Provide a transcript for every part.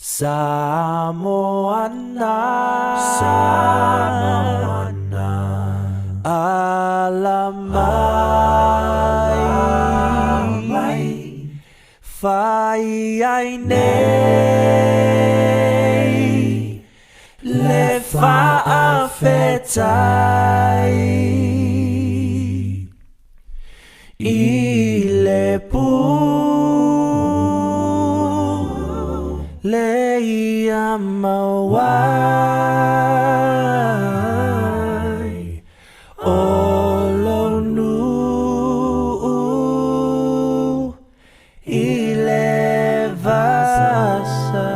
Samoana Alamai Fai ai nei Le faafetai I le pu Le iamawai Olonu I le vasa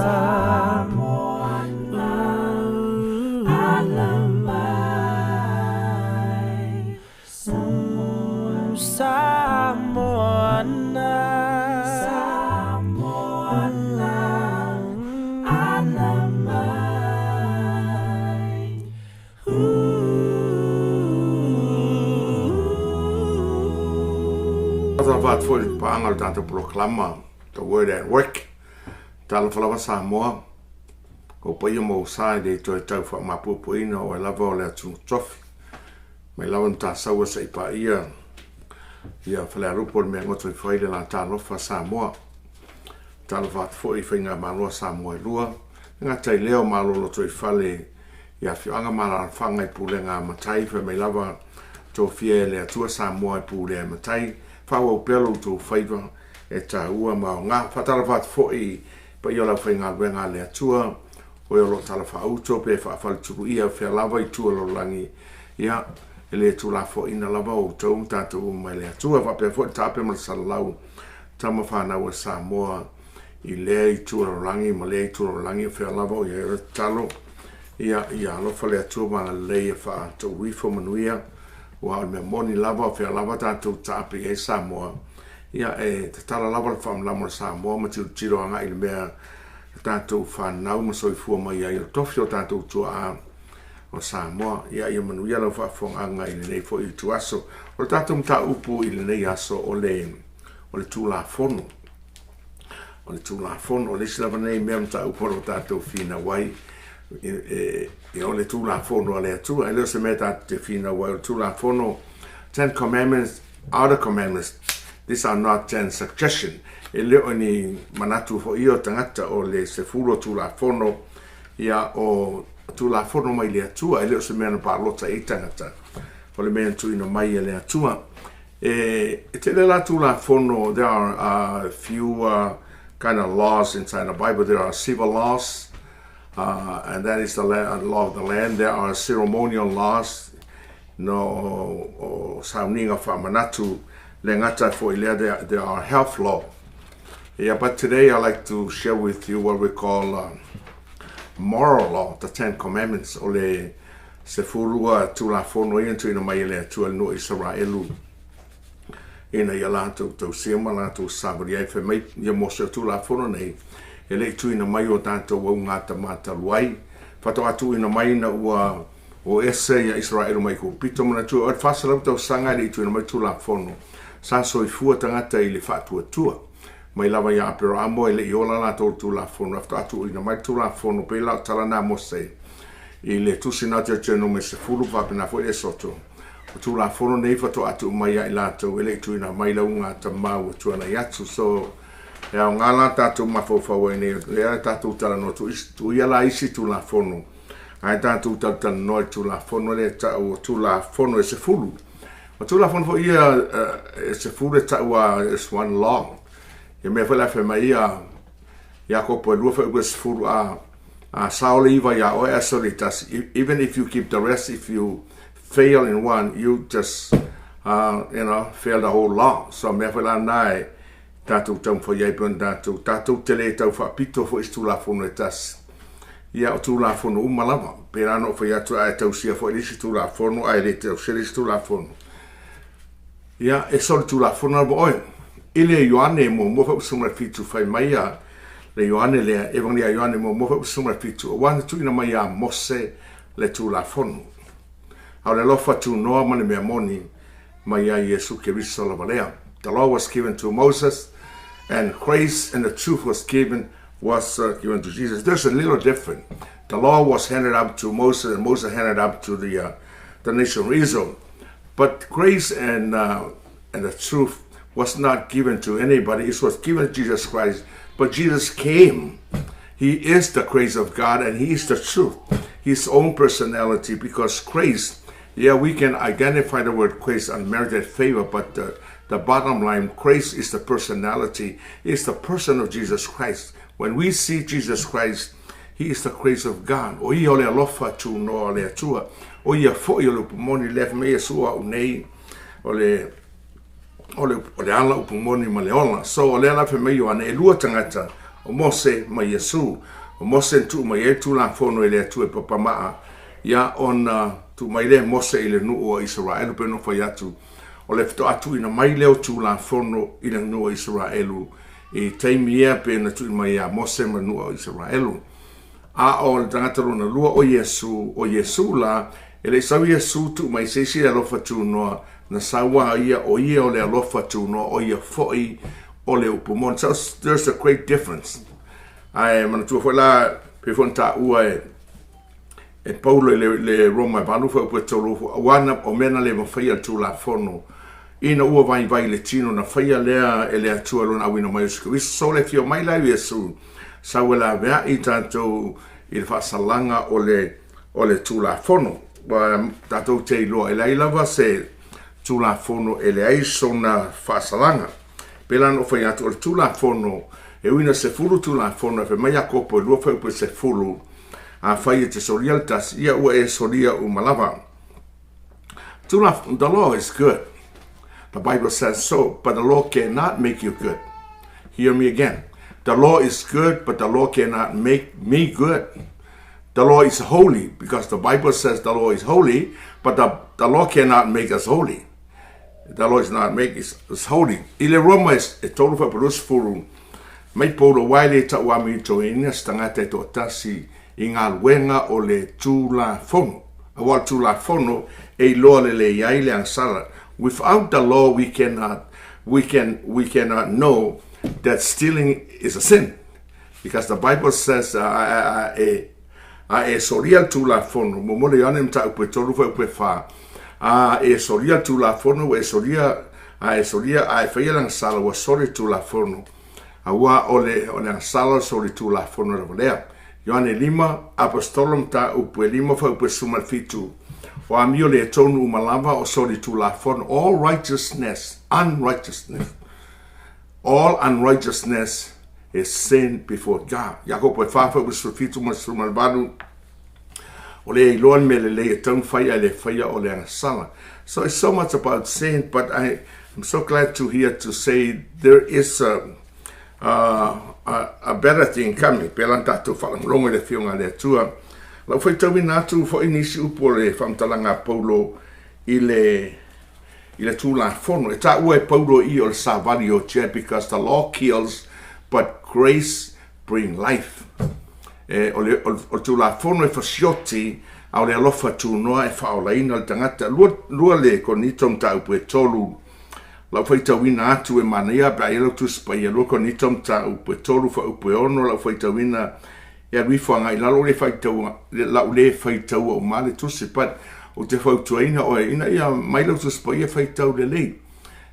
Samoana Alamai Samoana Wat voor het paangal dat de proclama the word at work Tulafono Samoa o pa ia mo sai de to tau fa Matāupu ina o lava le tu trofi me lava ta saua sai pa ia fala rupo me ngoto foi le la Tulafono Samoa Tulafono foi finga malo Samoa lua nga tai leo malo lo toi fale ia fianga mala fanga pulenga matai fa me lava to fie le tu Samoa pule matai Fawa pelo to favor eta ua ma nga fatalavat foi pa yo la finga venga le tua o yo lo talafa auto pe fa fal tu ia fe lava I tu lo langi ia ele tu la fo ina lava o to tato mai le tua fa pe fo tape mal salau tama fa na wa Samoa I le tu lo langi ma le tu lo langi fe lava o ia talo ia lo fa le tu ma le fa to wi fo manuia wa me moni lava fe lava tato tape e Samoa ia te tala lava fam lama Samoa ma tiro anga I le mea tato fa nau ma soifua mai ai o tofi o tato tua o Samoa ia manuia lau fa anga I le nei fo I tu aso o tato Matāupu I le nei aso o le Tulafono o le Tulafono o le silava nei mea Matāupu o tato fina wai o le Tulafono le atua e leo se mea tato te fina wai o Tulafono 10 commandments other commandments these are not 10 suggestion e leo ni manatu fo io tangata o le sefulo Tulafono ia o Tulafono mai le atua e leo se mea na palota I tangata o le mea tu ino mai le atua e te le la Tulafono there are a few kind of laws inside the Bible. There are civil laws and that is the law of the land. There are ceremonial laws no sauninga fa manatu le ngata fo ile there are health law. Yeah, but today I like to share with you what we call moral law, the 10 commandments o le sefurua Tulafono into ina mai le tu no Israelu ina ia lato to sema lato sabri ai fe mai ia mo se Tulafono nei ele tu ina mai o tanto o ngata mata luai fato atu ina mai na ua o ese ia Israelu mai ko pito mana tu o fasala to sanga le tu ina mai Tulafono sa so I fu tangata I le fatu tua mai lava ia pero amo ele iola lato Tulafono after atu ina mai Tulafono pe la talana mo se ile tu sinata cheno me se fulu pa na fo e soto o Tulafono nei fato atu mai ai lato ele tu ina mai la unga tamau tu na yatsu so ya ngala tatu mafofo nei le tatu tala no tu ia la isi Tulafono ai tatu tata no Tulafono le ta o Tulafono e se fulu o Tulafono fo ia se fulu ta wa is one long e me fa la fe mai ia ko po lu fa se fulu Sauli Leasaū ya o asoritas even if you keep the rest if you fail in one you just fail the whole law so me fa la nai tatu tam fo ia pon tatu tele tau fa pito fo Tulafono tas ia Tulafono umalava perano fo ia tu ai tau sia fo isi Tulafono ai le tau sia Tulafono ia e sol Tulafono boy ile Ioane mo fa sumra fitu fai mai le Ioane le evangelia Ioane mo fa sumra fitu wan tu ina mai mose le Tulafono au le lofa tu no mane me moni mai Yesu Keristo la valea. The law was given to Moses and grace and the truth was given was given to Jesus. There's a little different. The law was handed up to Moses, and Moses handed up to the nation of Israel. But grace and the truth was not given to anybody. It was given to Jesus Christ. But Jesus came. He is the grace of God, and He is the truth. His own personality, because grace, yeah, we can identify the word grace, unmerited favor, but the bottom line, grace is the personality, is the person of Jesus Christ. When we see Jesus Christ, He is the grace of God. O ia ole alofa tu no ole atua. O ia fo'i ole upumoni lef me Yesua unei. Ole ala upumoni ma le ola. So ole ala fe me yo ane lua tangata. O Mose ma Yesu. O Mose tu ma ye Tulafono ele atua papa maa. Ya on tu mai le Mose ile nu o Israel pe no fa yatu. Ole fito atu ina mai leo Tulafono ile nu o Israelu. E taimia pe na tu mai ya Mose ma nu o Israelu. A o le tangata rona lua o Yesu la, ele sau Yesu tu mai seisi alofa tu noa, na sawa ia o ia o le alofa tu noa, o ia foi o le upumon. So there's a great difference. Ai mana tu foi la pe fonta ua e Paulo le Roma balu foi po tolu wana o mena le mafia Tulafono. Ina ua vai le tino na faia lea ele atua lona awina mai usiku. So le fio mai la Yesu. Sawela vea I tātou I le whaasalanga o le Tulafono. Tātou te iloa. Ele lava se Tulafono ele aiso na whaasalanga. Pelan o whai atu o le Tulafono. E wina se fulu Tulafono. Fe mai a kopo e lua whai upe se fulu. A whai te soria le tas. Ia ua e soria umalava. The law is good. The Bible says so. But the law cannot make you good. Hear me again. The law is good, but the law cannot make me good. The law is holy, because the Bible says the law is holy, but the law cannot make us holy. The law is not make us holy. Ile Roma is tolu fa perus furu. Mai polo waile ta wami to ina stangate to tasi inga wenga o le Tulafono. Awal Tulafono e lo le yaile ansala. Without the law, we cannot know that stealing is a sin, because the Bible says soria Tulafono momole yanem ta upe tolu fa upe fa soria Tulafono soria failang sala wa sori Tulafono awa ole sala sori Tulafono revolea Yohane 5 apostolum ta upe 5 fa upe sumal fitu wa amio le tonu umalava o sori Tulafono all unrighteousness is sin before God. Jacob fafa was fitu masumal banu. Ole lon melele tung fire le fire ole sala. So it's so much about sin, but I'm so glad to hear to say there is a better thing coming. Pelanta to falang longo le fiunga le tua. La foi tawi natu fo inisi upole famtalanga Paulo ile Tulafono. It's not where Paulo I o Sapati o che, because the law kills, but grace brings life. O Tulafono e fasioti au le alofa tu noa e whaolaina le tangata. Lua le konitom ta upu e tolu. Lau whai tawina atu e manea pa elo tu spai e lua konitom ta upu e tolu fa upu e ono. Lau whai tawina e aruifuanga I lalo le whai tau o male tusi, but o te whautuaina o ina ia mailau tu spai e whaitau le lei.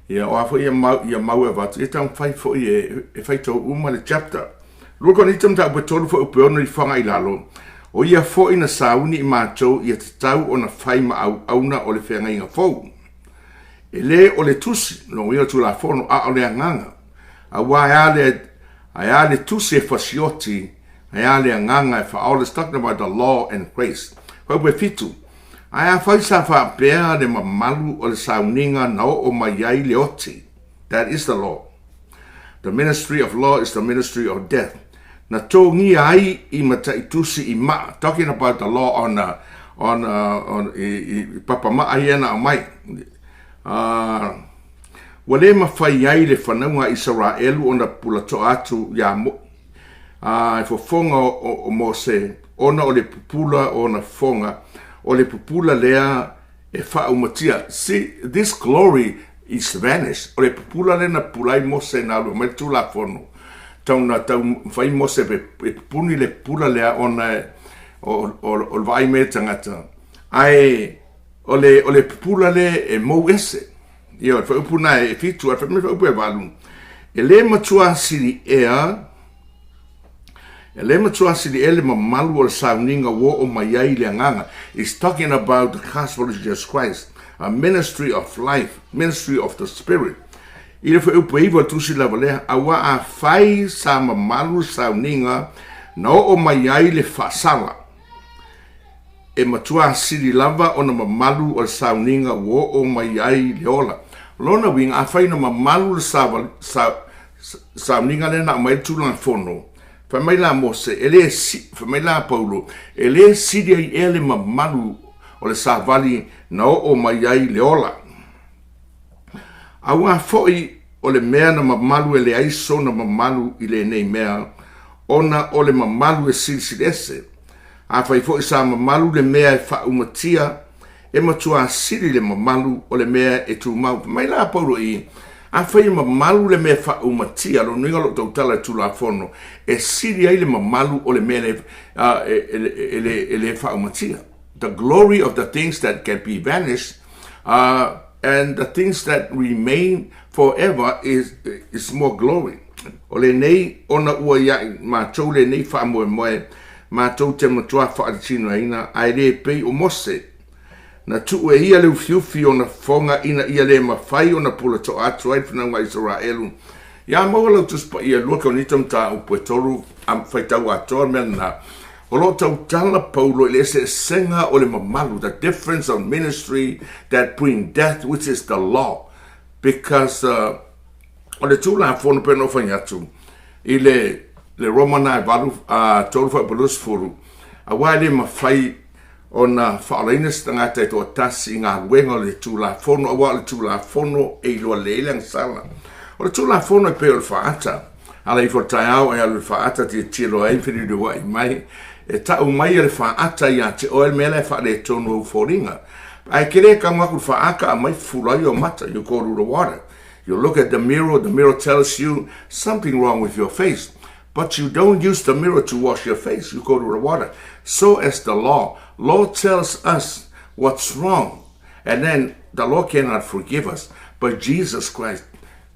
Ia o hawha ia mau e watu. E tau whai fo e whaitau uma le chapter. Lua ni tam ta betolu fo upeono I whanga I lalo. O ia fo ina sauni I mātou ia te tau o na whai ma auna o le whenga inga fau. E le o le tusi, no ia Tulafono a o le anganga. A wai a le tusi e fasioti, a le anganga e wha is talking about the law and grace. Whau e fitu. Ai fai sa fa pea le mamalu o le sauninga na o maiai le oti. That is the law. The ministry of law is the ministry of death. Na tō ngi ai I mataitusi I ma. Talking about the law on papa ma aiena o mai. Wale mawhai ai le whanaunga Israelu o na pulato atu ya mo. Fofonga o Mose. Ona o le pupula o na fonga. O le pupula lea e whaumatia. See, this glory is vanished. O le pupula le na pulai Mose na lu mai Tulafono. tauna tau fai mose pe puni le pula lea ona o vai me tangata. Ai ole pula le e mou ese. Ia fa upuna e fitu fa me fa upu e valu. Ele matua siri ea. Ele matua siri ele mamalu o sauninga wo o maiai le nganga is talking about the gospel of Jesus Christ, a ministry of life, ministry of the spirit. Ile fa upu iwa tusi la vale awa a fai sa mamalu sauninga no o maiai le fasala. E matua siri lava o na mamalu o sauninga wo o maiai le ola. Lona wing a fai na mamalu sauninga le na mai Tulafono. Fa mai la Mose, ele fa mai la Paulo, ele siri ele mamalu o le savali na o maiai le ola. Awa foi o le mea na mamalu ele aiso na mamalu ile nei mea, ona o le mamalu e siri ese. A fai foi sa mamalu le mea e fa umatia, e matua siri le mamalu o le mea e tu mau. Mai la Paulo i, a fai mamalu le mea fa umatia, lo ninga lo tautala e Tulafono, e siri ai le mamalu o le mea ele fa umatia. The glory of the things that can be vanished, and the things that remain forever is more glory. O le nei ona ua ia mātou le nei wha moe mātou te matua whaatino aina ai le pei o Mose. Na tu e ia leu fiufi o na fonga ina ia le mawhai o na pula to atu ai whananga Israelu. Ia maua lau tuspa ia lua kau nitam ta upo e toru am whaitau atoa mea na o lo tau tala Paulo ele se senga o le mamalu, the difference of ministry that bring death, which is the law. Because o le Tulafono pe no whanyatu i le Romana e valu tolu wha palus furu a wale mawhai o na whaalaina stangata e to tasi ngā wenga o le Tulafono a wa le Tulafono e loa leilang sala. O le Tulafono e pe o le whaata ala i whatai au e le whaata ti tiro ai whiri rua i mai e tau mai e le whaata ia te oel mele whaare tonu au whoringa. Ai kere ka ngaku whaaka a mai fulai o mata, you go to the water. You look at the mirror tells you something wrong with your face. But you don't use the mirror to wash your face, you go to the water. So as the law tells us what's wrong. And then the law cannot forgive us. But Jesus Christ,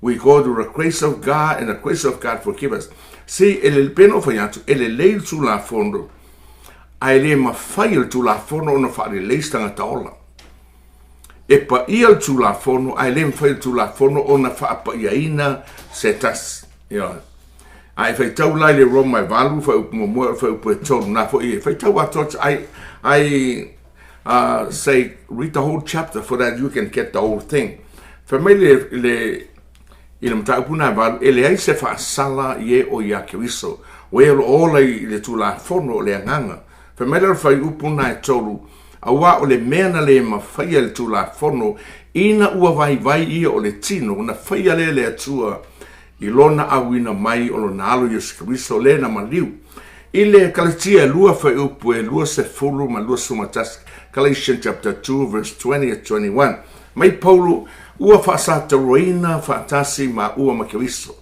we go to the grace of God, and the grace of God forgive us. See, ele peno fanyato, ele leil Tulafono. Ai le mawhai il Tulafono na whaare leistanga taola. E pa ia il Tulafono, ai le mwhai il Tulafono o na whaapa iaina se tas. Ai whai tau lai le Roma e valu, whai upumomua, whai upu e tonu na fo ia. Whai tau atoch, I say, read the whole chapter so that you can get the whole thing. Whai mai le ina Matāupu na valu, ele ai se whaasala ie o ia kiriso. O elo ola i le Tulafono o le anganga. Whai mai le whai upu na e tolu, awa o le mea na le mawhaia le Tulafono, ina ua vai ia o le tino, na whaia le atua, i lona awina mai o lona alo Yesu Kristo le na maliu. I le Galatia lua whai upu e lua se fulu ma lua sumatasi, Galatians chapter 2 verse 20 and 21. Mai Paulo, ua whaasata roina whaatasi ma ua ma Kristo.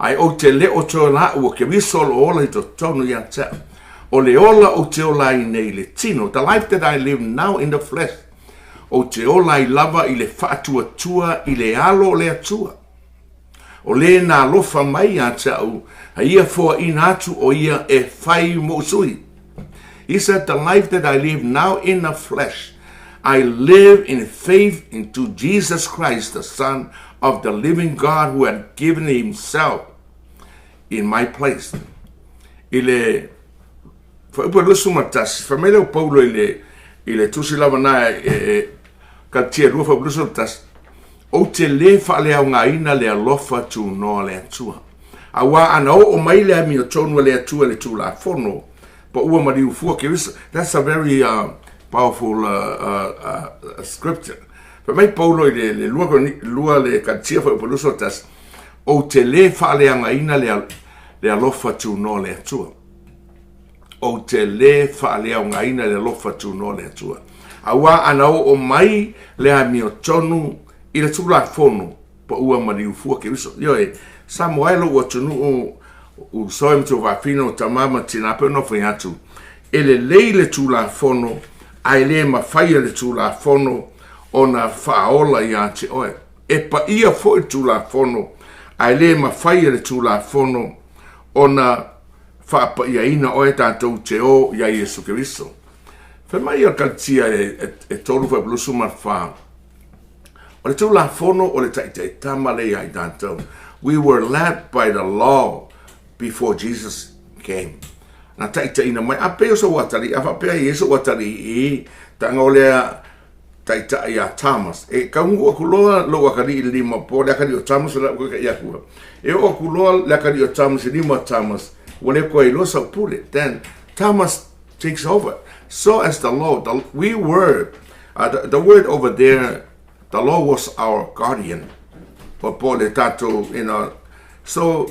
Ai o te leo toa la ua Kristo lo ola i to tonu ia tea. O le ola o te ola i nei le tino, the life that I live now in the flesh. O te ola i lava i le whaatua i le alo le atua. O le na lofa mai a te au, a ia fua ina atu o ia e whai mo sui. He said, the life that I live now in the flesh, I live in faith into Jesus Christ, the Son of the living God who had given himself in my place. Ile Whaipa lusu matasi, whamele o Paulo ile tusi lava na ka tia rua whaipa lusu matasi, o te le whaalea o ngā ina le alofa tu noa le atua. A wā ana o mai le mi o tonu le atua le Tulafono, pa ua mari ufua ke risa. That's a very powerful scripture. Whamei Paulo le lua le ka tia whaipa lusu matasi, o te le whaalea o ngā ina le alofa tu noa le atua. O te le whaalea o ngā ina le lofa tu no le atua. A wā ana o mai le a mi o tonu i le Tulafono pa ua mari ufua ke riso. Io e Samuelo ua tunu u soe mtu wafino tamama tinape no fanyatu. Ele leile tulafono, ai le mawhaia le tulafono, ona whaola ianche oe. E pa ia foi tulafono, ai le mawhaia le tulafono, ona whaapa ia ina oe tātou te o ia Iesu Keriso. Whamai a kaltia e tolu wha blusu marwha. O le tulafono o le taite tamale ai tātou. We were led by the law before Jesus came. Na taita ina mai ape o so watari, a whapea Iesu watari I tanga o lea taita ia Thomas. E kaungu o kuloa lo wakari I lima po, le akari o Thomas la uka ia kua. E o kuloa le akari o Thomas I lima Thomas, wale koe ilo sa pule. Then Thomas takes over. So as the law, we were, the word over there, the law was our guardian. Po le tato, you know. So,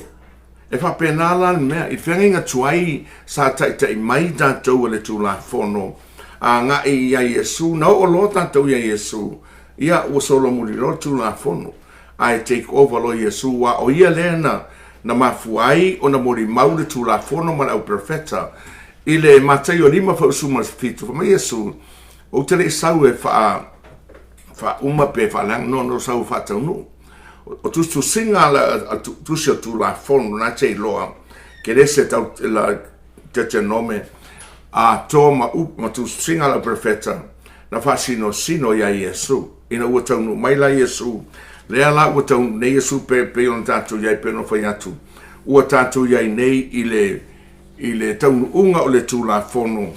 e fa penala mea, I whenga tuai sa taita I mai tatou le tulafono. A nga I ia Iesu, na o lo tatou ia Iesu. Ia o solo muri lo tulafono. I take over lo Iesu wa o ia lena na mafuai o na muri mau le tulafono ma au profeta. I le matai o lima fa usuma fitu. Ma Iesu, o te le sau e fa uma pe fa lang, no sau fa tau nu. O tu singa la tu se tu la fono na te loa che rese tau la te nome a toma ma tu singa la perfetta na fa sino ia Iesu ina o tau mai la Iesu le ala o tau ne Iesu pe on tatu ia pe no fa atu o tatu ia nei ile tau unga o le tu la fono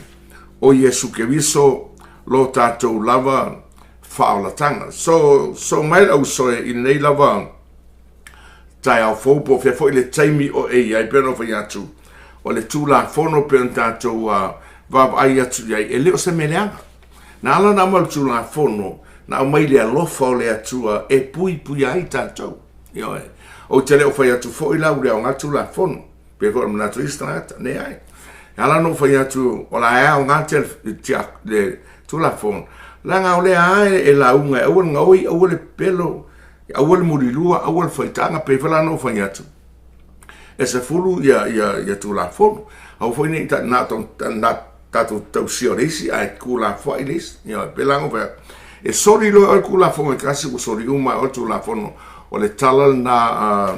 o Iesu ke viso lo tatu lava faula tanga. So mai au soe I nei lava tai au fōpo fia fo I le taimi o ai peno fai atu. O le tulafono peno tātou vav ai atu iai. E leo se meleanga. Na ala na mau tulafono, na au mai le alofa o le atua e pui ai tātou. O te leo fai atu fo I lau leo ngā tulafono. Pe fo na tu istangata, ne ai. Ala no fai atu o la ea o ngā le tulafono. Langa o le ae e la unga, awal ngaoi, awal pelo, awal murilua, awal faitanga, pe whala no whai atu. E se fulu ia tulafono. Au whai nei na tatu tau sio reisi, ai kula whai reisi, pe lango whai. E sori lo al tulafono, e kasi o sori uma o tulafono, o le talal na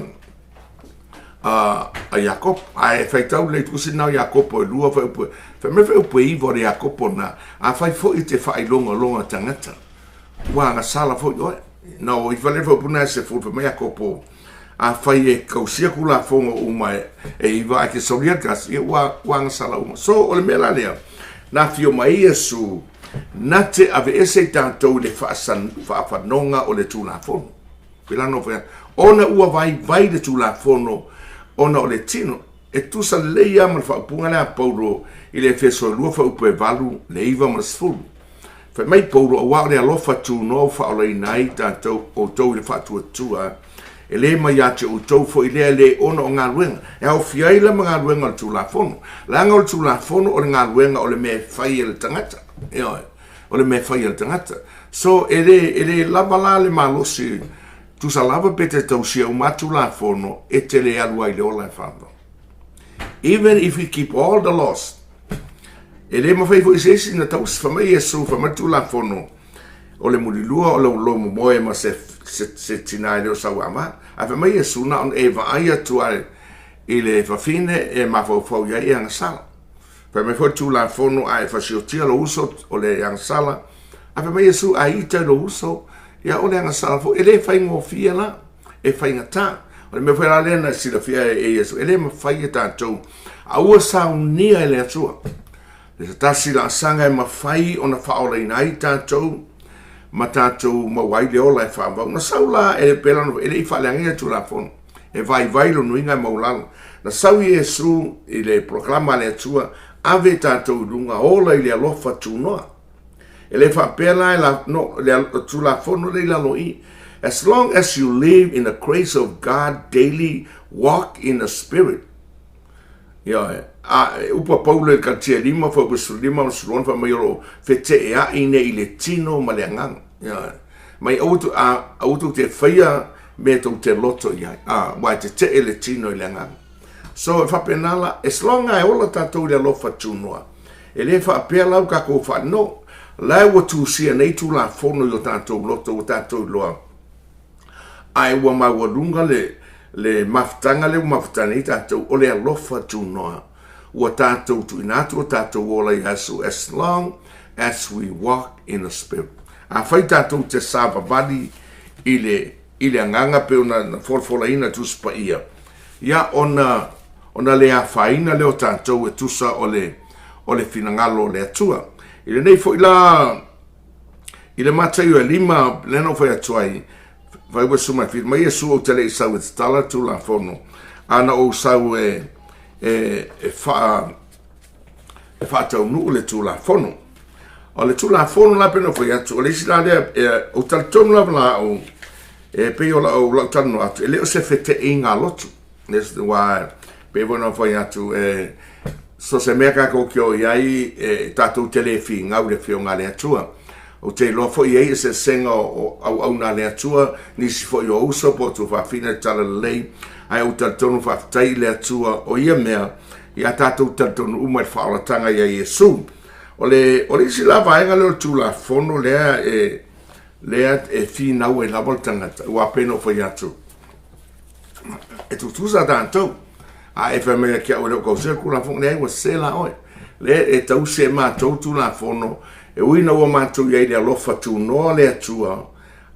a Jacob, ai faitau le tusi na Jacob o lua fai upo, fai me fai upo ivo re Jacob na, a fai fo I te fai longa tangata. Wa nga sala fo oe. No, I fai fai puna se fo fai me Jacob a fai e kausia kula fonga uma e iwa ake soria kasi, wa nga sala uma. So, o le mea lea, na fio mai Iesu, na te ave ese tātou le whaafanonga o le tulafono. Pilano fai, ona ua vai le tulafono, ona o le tino, e tusa leia ma whaapunga lea Paulo I le feso lua whaupu e valu le iwa ma sfulu. Whai mai Paulo a wao le alofa tu no whaolei nai tātou o tau le whaatua tua, e le mai ate o tau fo I le ona o ngā ruenga. E au fiaila ma ngā ruenga o tulafono. Langa o tulafono o le ngā ruenga o le mea whai e le tangata. O le mea whai e le tangata. So e le lava la le malosi, tusa lava pete tau sia o matulafono e te le alua I le ola e whātua. Even if we keep all the laws, e le mawhai fo isesi na tau whamai Iesu whamai tulafono o le murilua o le ulomu moe ma se tinai leo sau ama. A whamai Iesu na on e vaai atu ai I le whawhine e mawhau iai e angasala. Whamai fo tulafono ai whasiotia lo uso o le angasala. A whamai Iesu ai ita lo uso ia o le angasala fo e le whaingo fia la e whainga tā. O le me whaera lena sila fia e Iesu e le mawhai e tātou a ua saunia e le atua. Le tasi la sanga e mawhai o na whaolei nai tātou ma tātou mawai le ola e whaambau. Na saula e le pelano e le I whaaleangia tulafono e vai lo nuinga e maulalo. Na sau Iesu I le proklama le atua ave tātou lunga ola I le alofa tūnoa. E le whaapela e la no le tulafono le lalo I. As long as you live in the grace of God daily, walk in the Spirit. Upa Paulo ka tia lima fa lima suron fa mai ro fete e a ine I le tino ma le ngang. Mai auto te faia me to te loto ia. Wa te le tino I le ngang. So fa penala as long ai ola tatou le lofa tunua. E le fa pe lau ka ko fa no. La wa tu sia nei Tulafono yo tatou loto o tatou loa. Ai wa ma wa lunga le maftanga le maftani tatou o le alofa tunua. Wa tatou tu inatu tatou ola yasu as long as we walk in the spirit. A fai tatou te Sapati ile nganga pe ona folfola ina tu spa ia. Ya ona le afaina le o tatou e tusa o le finangalo le atua. Ile nei fo ile matai o lima leno foi atuai. Vai wa suma fit mai su o tele Leasaū e tala Tulafono. Ana o sau fa tau nu le Tulafono. O le Tulafono la pena foi atu. O le sila le o tal tonu la o pe o la tanu atu. Ele o se fete inga lotu. Nes wa pe bona foi atu so se meka ko kio iai tatou telefi ngau le fionga le atua. O te lo fo iai se senga au na le atua nisi fo yo uso po tu fa fina tala lei ai o tatonu fa tai le atua o ia mea ia tatou tatonu umai fa ala tanga ia Iesu. O le si lava enga le Tulafono lea e fina ue la voltanga ua peno fo iatu. E tutusa tantou. A e fa me kia o le ko se Tulafono nei wa sela oi. Le e tau se matou Tulafono e uina ua matou iai le alofa tunoa le atua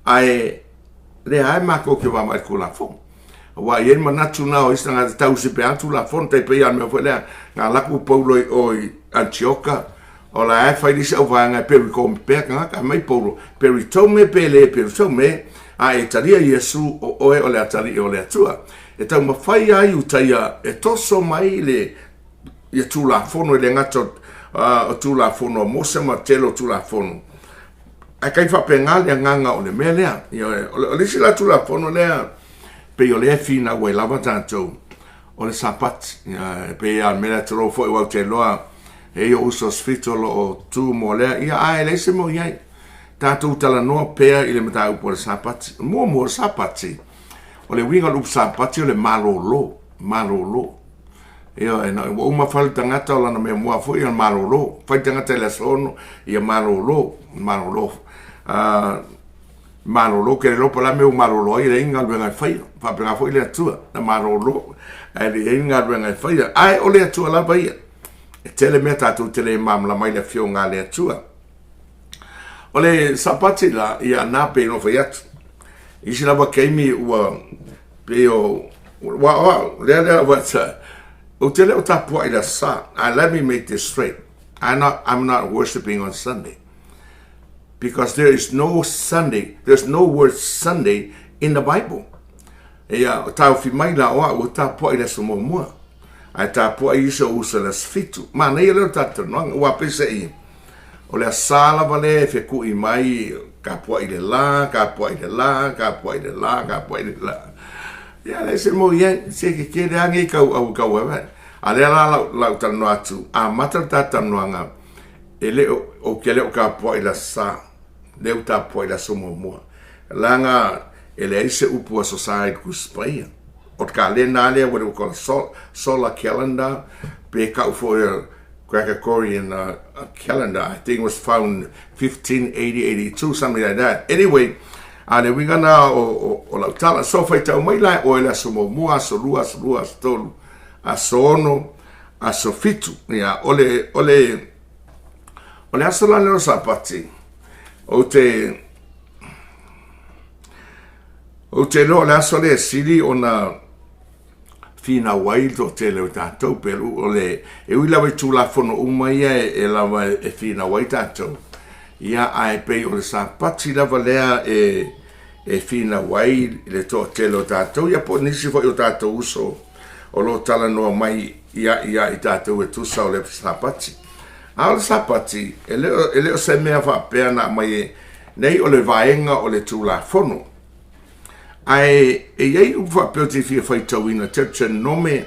ae le ae mako ke wa mai Tulafono. Wa ien manatu na o istanga tau se pe Tulafono te pe an me fo le nga laku paulo oi Antioka o la e fai disa o vanga peri ko me ka mai paulo peri tome pele peri tome a e taria Iesu o le atari o le atua. E tau mawhai ai utaia e toso mai le Tulafono le ngato o Tulafono o Mose Matelo Tulafono. A kai whapenga le nganga o le mea lea. O le sila Tulafono lea pe o le fina ue lava tātou o le Sapati. Pe a mea te ro fo i wau te loa e o uso sfitolo o tu mo lea. Ia ae le se mo iai. Tātou tala noa pea i le Matāupu o le Sapati. Mua le Sapati. O le winga lup Sapati o le malolo. Ia e na o ma fal tangata o lana me mua foi o malolo. Fai tangata le sono ia malolo. Malolo ke le lopa la me o malolo i le inga luenga fai. Fa pega foi le atua na malolo. Ai le inga luenga fai. Ai o le atua la vai. E tele me tatu tele mam la mai le fionga le atua. O le Sapati la ia na pe no fai atu. Isi lava keimi ua peo le what's o tele o tapua i la sa. Let me make this straight. I'm not worshiping on Sunday. Because there is no Sunday, there's no word Sunday in the Bible. Ia tau fi mai la o tapua i la sumomua. Ai tapua i iso usa la sfitu. Ma nei le tatanoanga ua pese i. O le sala vale fe ku i mai kapua i le la. Ia le se mo ia se ke kere angi kau ewe. A le la tano atu. A mata tatanoanga. E le o ke le o kapua i la sa. Le o tapua i la sumomua. Langa e le aise upua society kuspaia. O ka le na le what we call solar calendar. Pe ka ufo Gregorian calendar. I think it was found 1580, something like that. Anyway, and we gonna o la tala so fai tau mai lai o la sumo mua so lua tolu a sono a sofitu ya ole asola le Sapati o te lo le asole sili ona fina wai to te le tatou pelu o le e ui lawa Tulafono umaia e lawa e fina wai tatou ia ai pe o le Sapati lava lea e fina wai le to te lo tatou ia po nisi fo o tatou uso o lo tala noa mai ia i tatou e tusa o le Sapati. A o le Sapati e le o se mea wha pea na mai nei o le vaenga o le Tulafono. Ai e iei ufa peo te fia fai tauina te nome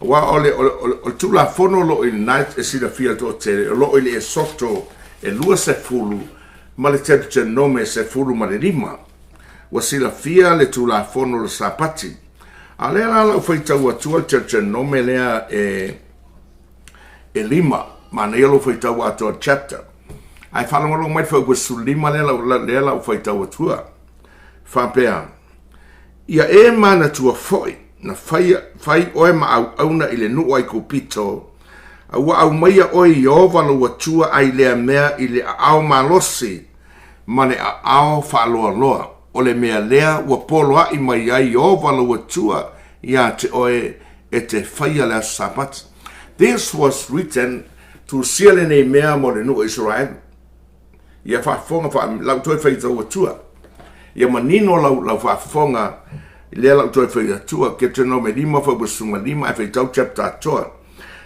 wa o Tulafono lo il night e sila fia to te lo il e soto e lua se fulu ma le te nome se fulu ma le lima wa sila fia le Tulafono le Sapati A lea la fai tau atua te nome lea e lima, ma ne lo fai tau atua chapter. Ai whanangolo mai fai ua su lima lea la fai tau atua. Whapea. Ia e mana tua foi, na fai oe ma au auna ile nuu ai kupito. Awa au maia oe Iova lo atua ai lea mea ile au malosi, mane au whaaloa loa. O le mea lea ua poloa i mai ai Iova lo atua ia te oe e te whaia lea Sapati. This was written to siale nei mea mo le nuu Israel. Ia whaafonga lau toi whai tau atua. Ia manino lau whaafonga lea lau toi whai atua ke te nome lima whaubasunga lima e whai tau chapter atoa.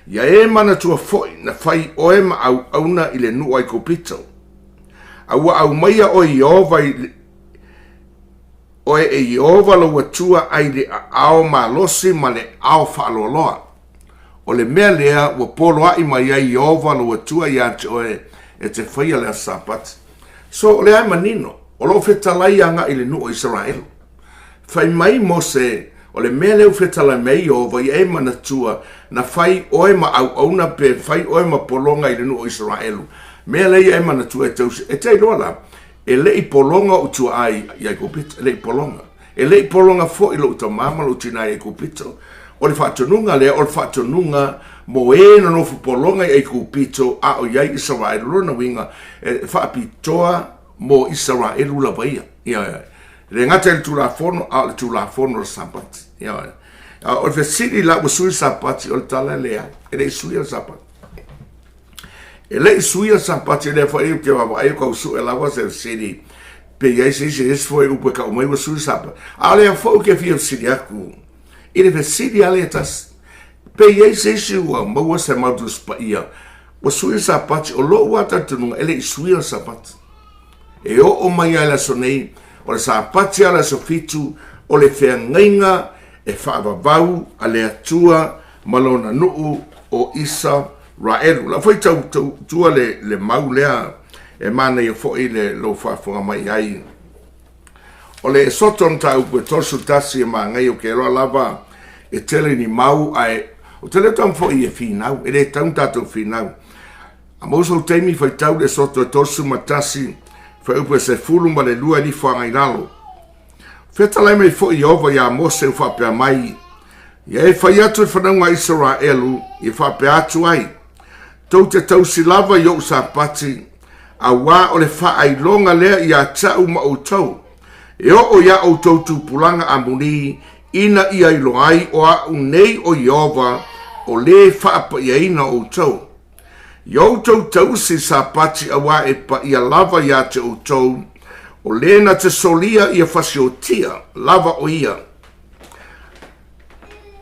Ia e mana tua foi na whai oe ma au auna i le nuu ai kopito. Awa au maia o Iova oe e Iova lo atua ai le ao malosi ma le ao whaaloloa. O le mea lea ua poloa i mai ai Iova lo atua ia te oe e te whaia lea Sapati. So le ai manino, o lo whetalai anga i le nuu Israel. Whai mai mo se, o le mea leo whetalai mei Iova i e mana tua na whai oe ma au auna pe whai oe ma polonga i le nuu Israel. Mea lei e mana tua e tausi. E tei lola, e lei polonga o tua ai i kupito, e lei polonga. E lei polonga fo i lo uta mama lo tina i kupito. O le whaatonunga lea, o le whaatonunga mo e na nofu polonga i kupito a o iai Israel rona winga e whaapitoa mo Israel la vaia. Le ngata le Tulafono a le Tulafono la Sapati. O le fesiri la usui Sapati o le tala lea, e le isui la Sapati. E le isui la Sapati le fa iu ke wawa ayo ka usu e lawa se siri pe iai se foi upe ka umai usui Sapati. A le a fau ke fia siri aku. I le fesiri ale tas pe iai se ua maua se maudus pa ia. Usui Sapati o lo wata tununga e le isui la Sapati. E o mai ala sonei o le Sapati ala sofitu o le whengainga e whaavavau a le atua malona nuu o Isa Raelu. La foi tua le mau lea e mana i foi le lo whaafonga mai ai. O le soton ta upe tosu tasi e maa ngai o ke roa lava e tele ni mau ai. O tele tam foi e finau, e le taun tatou finau. A mausa o teimi fai tau le soto e tosu matasi fai upe se fulu ma le lua ni whangai nalo. Whetalai mai fo Iova ia mose whapea mai. Ia e whai atu e whananga Israelu i whapea atu ai. Tau te tausi lava i o Sapati a wā o le whaailonga lea i a tau ma o tau. E o ia o tau tupulanga a muni ina i ailo ai o a unei o Iova o le whaapa i aina o tau. I o tau tausi Sapati a wā e pa i a lava i a te o tau. O lena te solia ia fasiotia, lava o ia.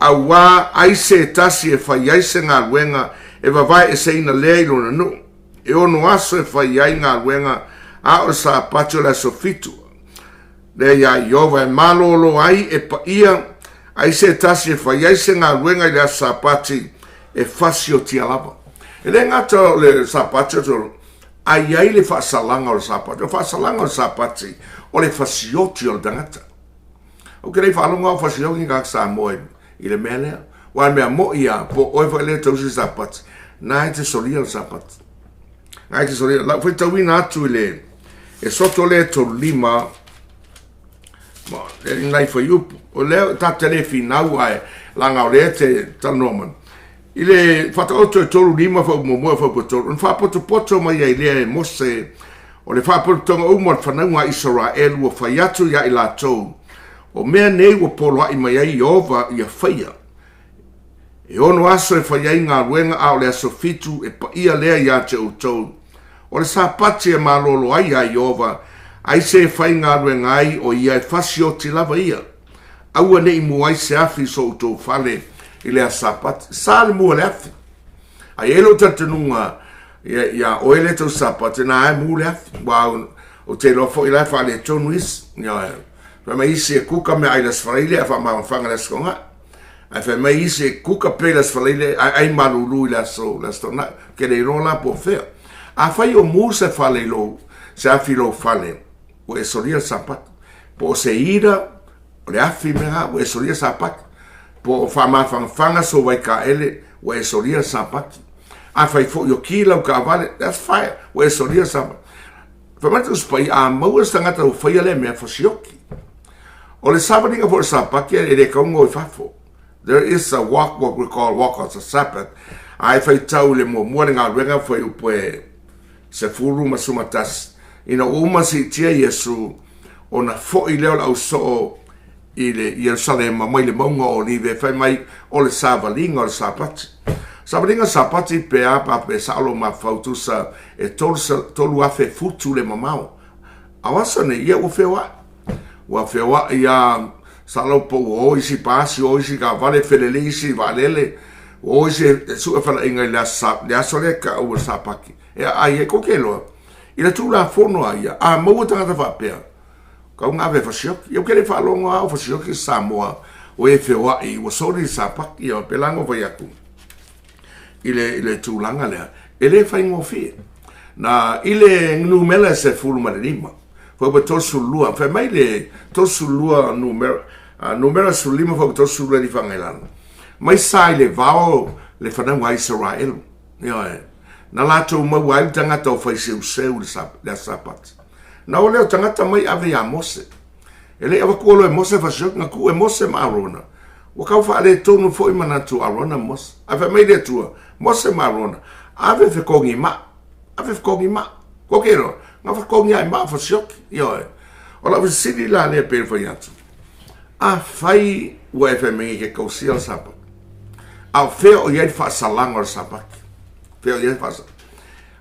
A wā aise e tasi e whai aise ngā luenga e wawai e seina lea ilo na nu. E ono aso e whai ai ngā luenga a o Sapati o la sofitu. Lea ia Iova e malolo ai e pa ia aise e tasi e whai aise ngā luenga i la Sapati e fasiotia lava. E le ngata le Sapati o tolo. Ai ai le whaasalanga o le Sapati. O whaasalanga o le Sapati o le whasioti o le tangata. O kere whaalunga o whasioti ngā ksa moe i le mea lea. Wa mea mo ia po oe wha le tausi Sapati. Nā e te solia o le Sapati. Nā e te solia. La whai tauina atu i le. E soto le to lima. E nai whai upu. O leo tate le finau ai. Langa o le te tanoman. I le whataoto e tolu lima whau momoa whau potolo. Un whapoto mai ai lea e mose. O le whapotonga umar whanaunga Israel ua whai atu ia i la tau. O mea nei ua polo ai mai ai Iova ia whaia. E ono aso e whai ai ngā ruenga a o le aso fitu e pa ia lea ia te o tau. O le Sapati e malolo ai a Iova. Ai se e whai ngā ruenga ai o ia e whasioti lava ia. Aua nei mua ai se afi so utou whale. I le Sapati, sa le mua le afi. Ai elo tatanunga, ia o ele tau Sapati, na ai mua le afi. Wa o te lofo i lai wha le tonu isi. Wha mai isi e kuka me ai las whaleile, a wha mawanga las konga. Ai wha mai isi e kuka pe las whaleile, ai marulu i las tona, ke le rola po fea. A whai o mua se whale lo, se afi lo whale, o e soria Sapati. Po se ira, o le afi mea, o e soria Sapati. po whamawhangwhanga so wai ka ele wa e soria Sapati. A whai fo yo ki lau ka vale, that's fire, wa e soria Sapati. Whamatu spai a maua stangata u whaiale mea whasioki. O le Sapatinga po Sapati e re kaungo I whafo. There is a walk, what we call walk on the Sabbath. Ai whai tau le mo ngā renga whai upoe se furu masumatas. Ina uma si tia Yesu o na fo'i leo lau so I le Yerusalem mai le maunga o liwe whai mai o le Savalinga o le Sapati. Savalinga Sapati pe apa pe saolo ma fautusa e tolu afe futu le mamau. Awasa ne ia ufewa. Wa fewa ia salo po o isi pasi o isi ka vale felele isi valele o isi su fala inga la sole ka o Sapaki. E ai ko kelo. Ila Tulafono ai a mo tanga fa pe. Ka unga ve fasiok. Eu quero falar o fasiok Samoa. O e fewa I o sori Sapaki o pelango vai aku. Ile tulanga le. Ele fai mo fi. Na ile numela se fulu marima. Foi ba tosu lua, fa mai le tosu lua numero sulima foi tosu lua di fangelano. Mai sai le vao le fana wa Israel. Yo. Na lato ma wa tanga to foi seu le Sapati. Na ole tanga mai ave a Mose. Ele ava ko le Mose fa shok na ku e Mose marona. O ka fa le tonu foi manatu arona Mose. Ave mai le tua Mose marona. Ave fe kongima. Ave fe kongima. Ko kero. Nga fa kongi ai ma fa shok yo o la visiti la le pe fa yatu a fai wa fe me ke ko sia Sapati a fe o ye fa salang o Sapati fe o ye fa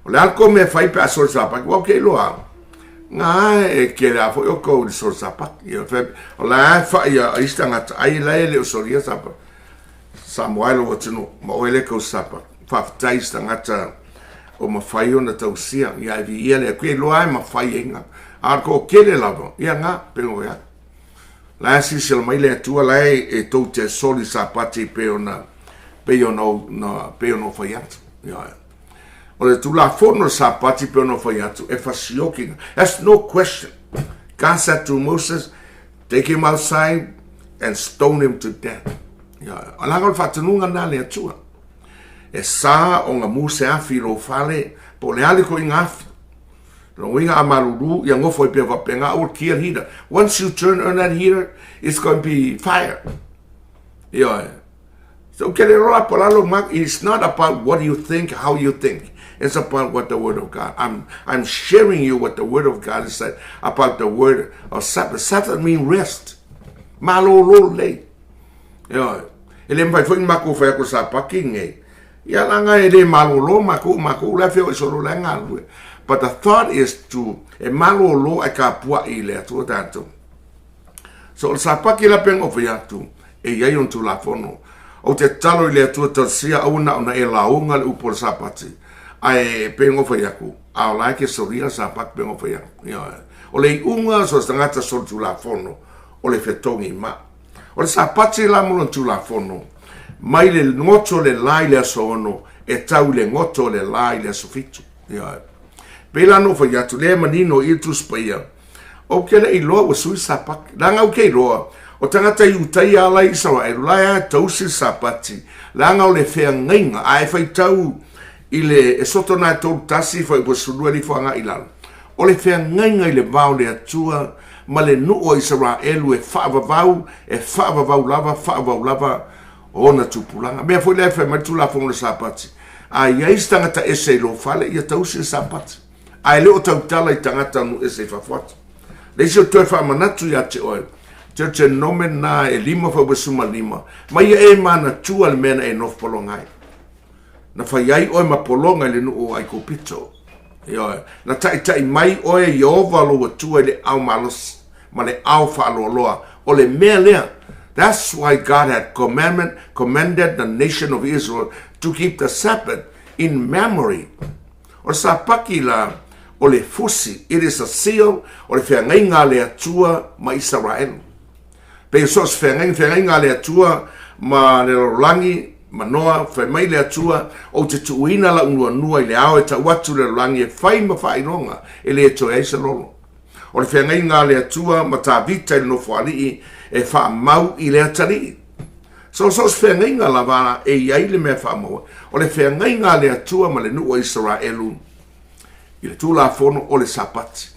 o le alko me fai pe so Sapati o ke lo a nga e ke la fo o ko so Sapati yo fe o la fa ya istanga ai la le o so ye Sapati Samuel o tino mo ele ko Sapati fa ta istanga o mawhai ona tausia ia I vi ia le koe loa e mawhai inga ar ko kele lava ia ngā pengo ia la si sila mai le atua la e tau te soli Sapati pe ona whai atu ia o le Tulafono Sapati pe ona whai atu e whasiokinga that's no question God said to Moses take him outside and stone him to death ia o langa o whatanunga nā le atua e sa o nga muse afi lo fale po le ali ko inga afi lo winga amaruru ya ngofo pe va penga o kia heater once you turn on that heater it's going to be fire yeah so kele rola polalo mak it's not about what you think how you think it's about what the word of God I'm sharing you what the word of God has said about the word of Sabbath. Sabbath means rest malo lo le yeah ele mbai foi mako fa ko Sapaki nge ia langa ele malolo maku la feo solo langa lu but the thought is to e malolo e ka pua ile to tanto so Sapaki la pen of ya tu e ia yon Tulafono o te talo ile tu to sia una e launga le upor Sapati ai pen of ya ku a like so ria Sapaki pen of ya o le unga so stangata so Tulafono o le fetongi ma o Sapati la mo Tulafono mai le ngoto le lai le sono e tau le ngoto le lai le sofitu ia pela no fa ya tu le manino I tu spaia o ke le ilo o sui Sapaki langa o ke ilo o tangata I utai ala Israel lai tau si Sapati langa o le fea ngainga ai fai tau I le e soto na tau tasi fai po sulua li fanga ilal o le fea ngainga I le vau le atua ma le nuo Israel e whaavavau lava ona tupulanga me foi le fa ma Tulafono Sapati ai ai stangata ese lo fale ia tausi Sapati ai le o tautala I tangata no ese fa fat le se to fa manatu ya te oi te nomen na e lima fa besuma lima mai e mana tu al mena e no polongai na fa ai oi ma polonga le no ai kopito io na tai mai oi Jehova lo tu le au malos ma le au fa lo loa o le mele. That's why God had commanded the nation of Israel to keep the Sabbath in memory. O Sapaki la o le fusi, it is a seal o le whengainga le atua ma Israel. Pe sos whengainga le atua ma le rolangi ma noa whemai le atua o te tuina la unua I le ao e ta watu le rolangi e whai ma whainonga e le toa eisa lolo. O le whengainga le atua ma ta vita I no wharii e wha mau I le atari. So whengainga la vana e iai le mea whamaua. O le whengainga le atua ma le nuu o Israelu. I le tulafono o le Sapati.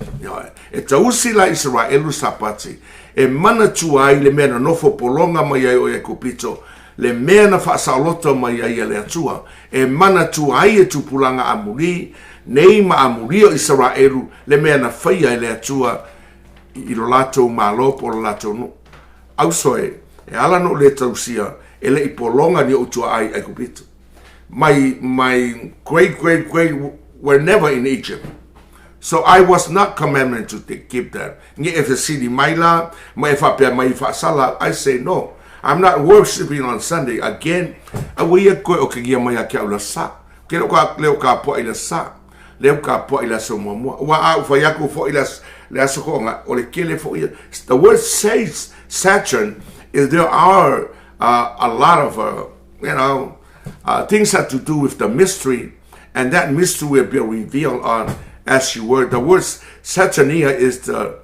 E tausi la Israelu Sapati. E mana tuai le mea na nofo polonga mai ai o e kupito. Le mea na whaasaolota mai ai le atua. E mana tuai e tupulanga amuri. Nei ma amuri o Israelu. Le mea na whaia e le atua. I lo lato malopo o lo lato no. Au soe. E ala no le tausia. E le i polonga ni o tuai ai kupito. My great were never in Egypt. So I was not commanded to keep that. If the city maila, I say no. I'm not worshiping on Sunday. Again, awi ko o kia mai ka ula sa. Ke leo ka po ila sa. Leo ka po ila so mo. Wa au fa yaku fo ila le so nga o le kele fo. The word says Saturn is there are a lot of things have to do with the mystery. And that mystery will be revealed on as you were. The word Saturnia is the